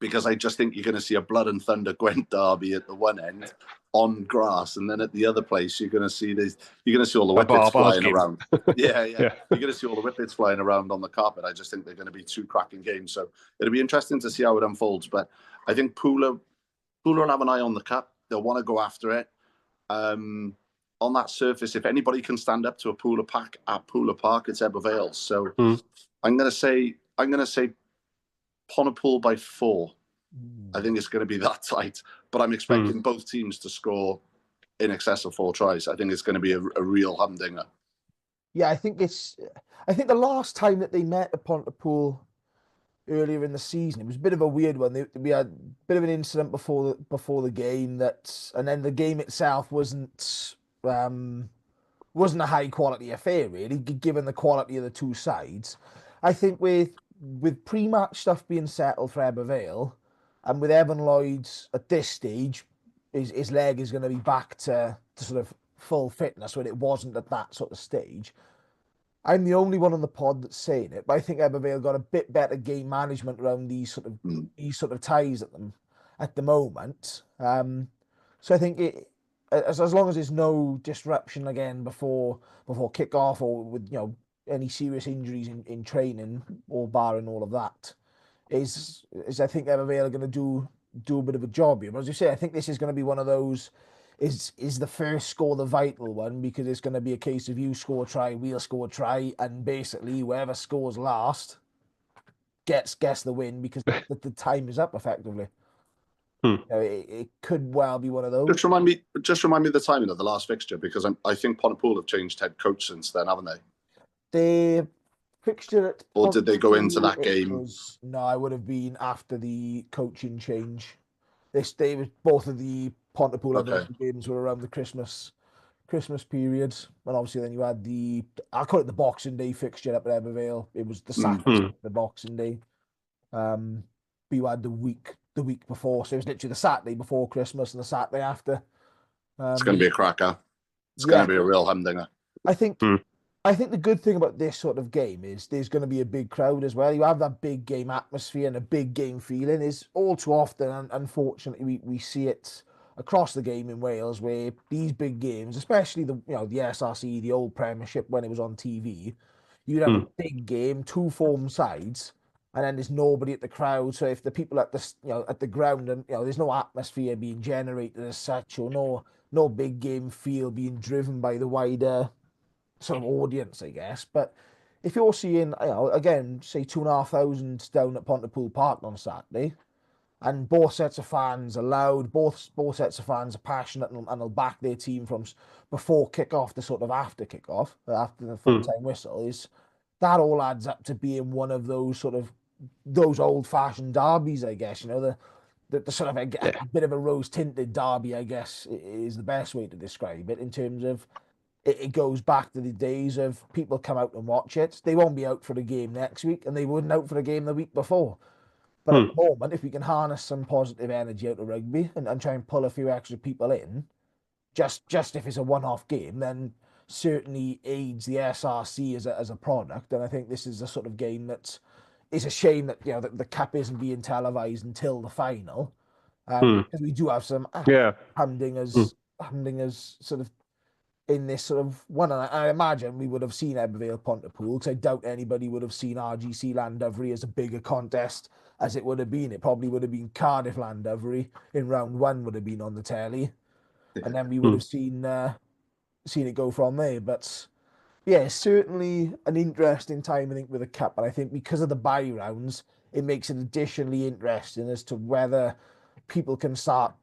Because I just think you're going to see a blood and thunder Gwent derby at the one end on grass, and then at the other place you're going to see all the whippets flying around. Yeah. You're going to see all the whippets flying around on the carpet. I just think they're going to be two cracking games, so it'll be interesting to see how it unfolds. But I think Pooler will have an eye on the cup. They'll want to go after it. On that surface, if anybody can stand up to a Pooler pack at Pooler Park, it's Ebervale. So I'm going to say Pontypool by 4. I think it's going to be that tight, but I'm expecting both teams to score in excess of 4 tries. I think it's going to be a real humdinger. Yeah, I think the last time that they met at Pontypool earlier in the season, it was a bit of a weird one. We had a bit of an incident before the game and then the game itself wasn't a high quality affair really, given the quality of the two sides. I think with pre-match stuff being settled for Ebervale, and with Evan Lloyd at this stage, his leg is going to be back to sort of full fitness when it wasn't at that sort of stage. I'm the only one on the pod that's saying it, but I think Ebervale got a bit better game management around these sort of ties at the moment. So I think as long as there's no disruption again before kick-off or with any serious injuries in training or barring all of that, is I think Ebervale are going to do do a bit of a job here. But as you say, I think this is going to be one of those. Is the first score the vital one, because it's going to be a case of you score a try, we'll score a try, and basically whoever scores last gets the win, because the time is up effectively. It could well be one of those. Just remind me of the timing of the last fixture, because I think Pontypool have changed head coach since then, haven't they? The fixture at Or did they go into that game? No, I would have been after the coaching change. They was both of the Pontypool games were around the Christmas period, and obviously then you had I call it the Boxing Day fixture up at Ebervale. It was the Saturday, the Boxing Day. But you had the week before, so it was literally the Saturday before Christmas and the Saturday after. It's going to be a cracker. It's going to be a real humdinger. I think the good thing about this sort of game is there's going to be a big crowd as well. You have that big game atmosphere and a big game feeling. Is all too often, and unfortunately, we see it across the game in Wales, where these big games, especially the SRC, the old Premiership when it was on TV, you'd have a big game, two form sides, and then there's nobody at the crowd. So if the people at the ground, and there's no atmosphere being generated as such, or no big game feel being driven by the wider sort of audience, I guess. But if you're seeing, again, say 2,500 down at Pontypool Park on Saturday, and both sets of fans are loud, both sets of fans are passionate, and they'll back their team from before kick-off to sort of after kick-off, after the full-time whistle, that all adds up to being one of those old-fashioned derbies, I guess. The sort of a bit of a rose-tinted derby, I guess, is the best way to describe it, in terms of it goes back to the days of people come out and watch it. They won't be out for the game next week, and they weren't out for the game the week before. But at the moment, if we can harness some positive energy out of rugby and try and pull a few extra people in, just if it's a one-off game, then certainly aids the SRC as a product. And I think this is a sort of game that is a shame that that the cup isn't being televised until the final, because we do have some humdingers sort of in this sort of one. And I imagine we would have seen Ebervale Pontypool, because I doubt anybody would have seen RGC Llandovery as a bigger contest as it would have been. It probably would have been Cardiff Llandovery in round one would have been on the telly, and then we would have seen it go from there. But yeah, certainly an interesting time, I think, with the cup. And I think because of the bye rounds, it makes it additionally interesting as to whether people can start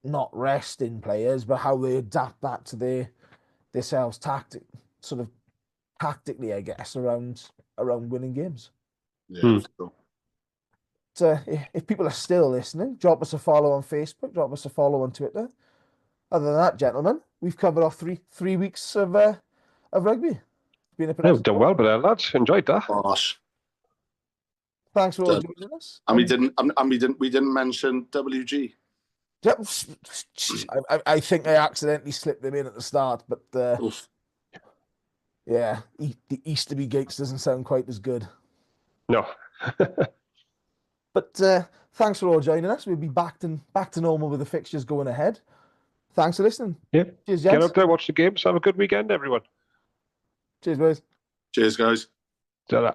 not resting players, but how they adapt that to themselves tactically, I guess, around winning games. Yeah. Cool. So if people are still listening, drop us a follow on Facebook, drop us a follow on Twitter. Other than that, gentlemen, we've covered off three weeks of rugby. It's been a pleasure. We've done well, but lads, enjoyed that. Gosh. Thanks for all joining us. And we didn't mention WG. I think I accidentally slipped them in at the start, but the Easterby Gates doesn't sound quite as good. No. But thanks for all joining us. We'll be back to normal with the fixtures going ahead. Thanks for listening. Yeah. Cheers, Get gents. up there, watch the games. Have a good weekend, everyone. Cheers, boys. Cheers, guys. Ta-ra.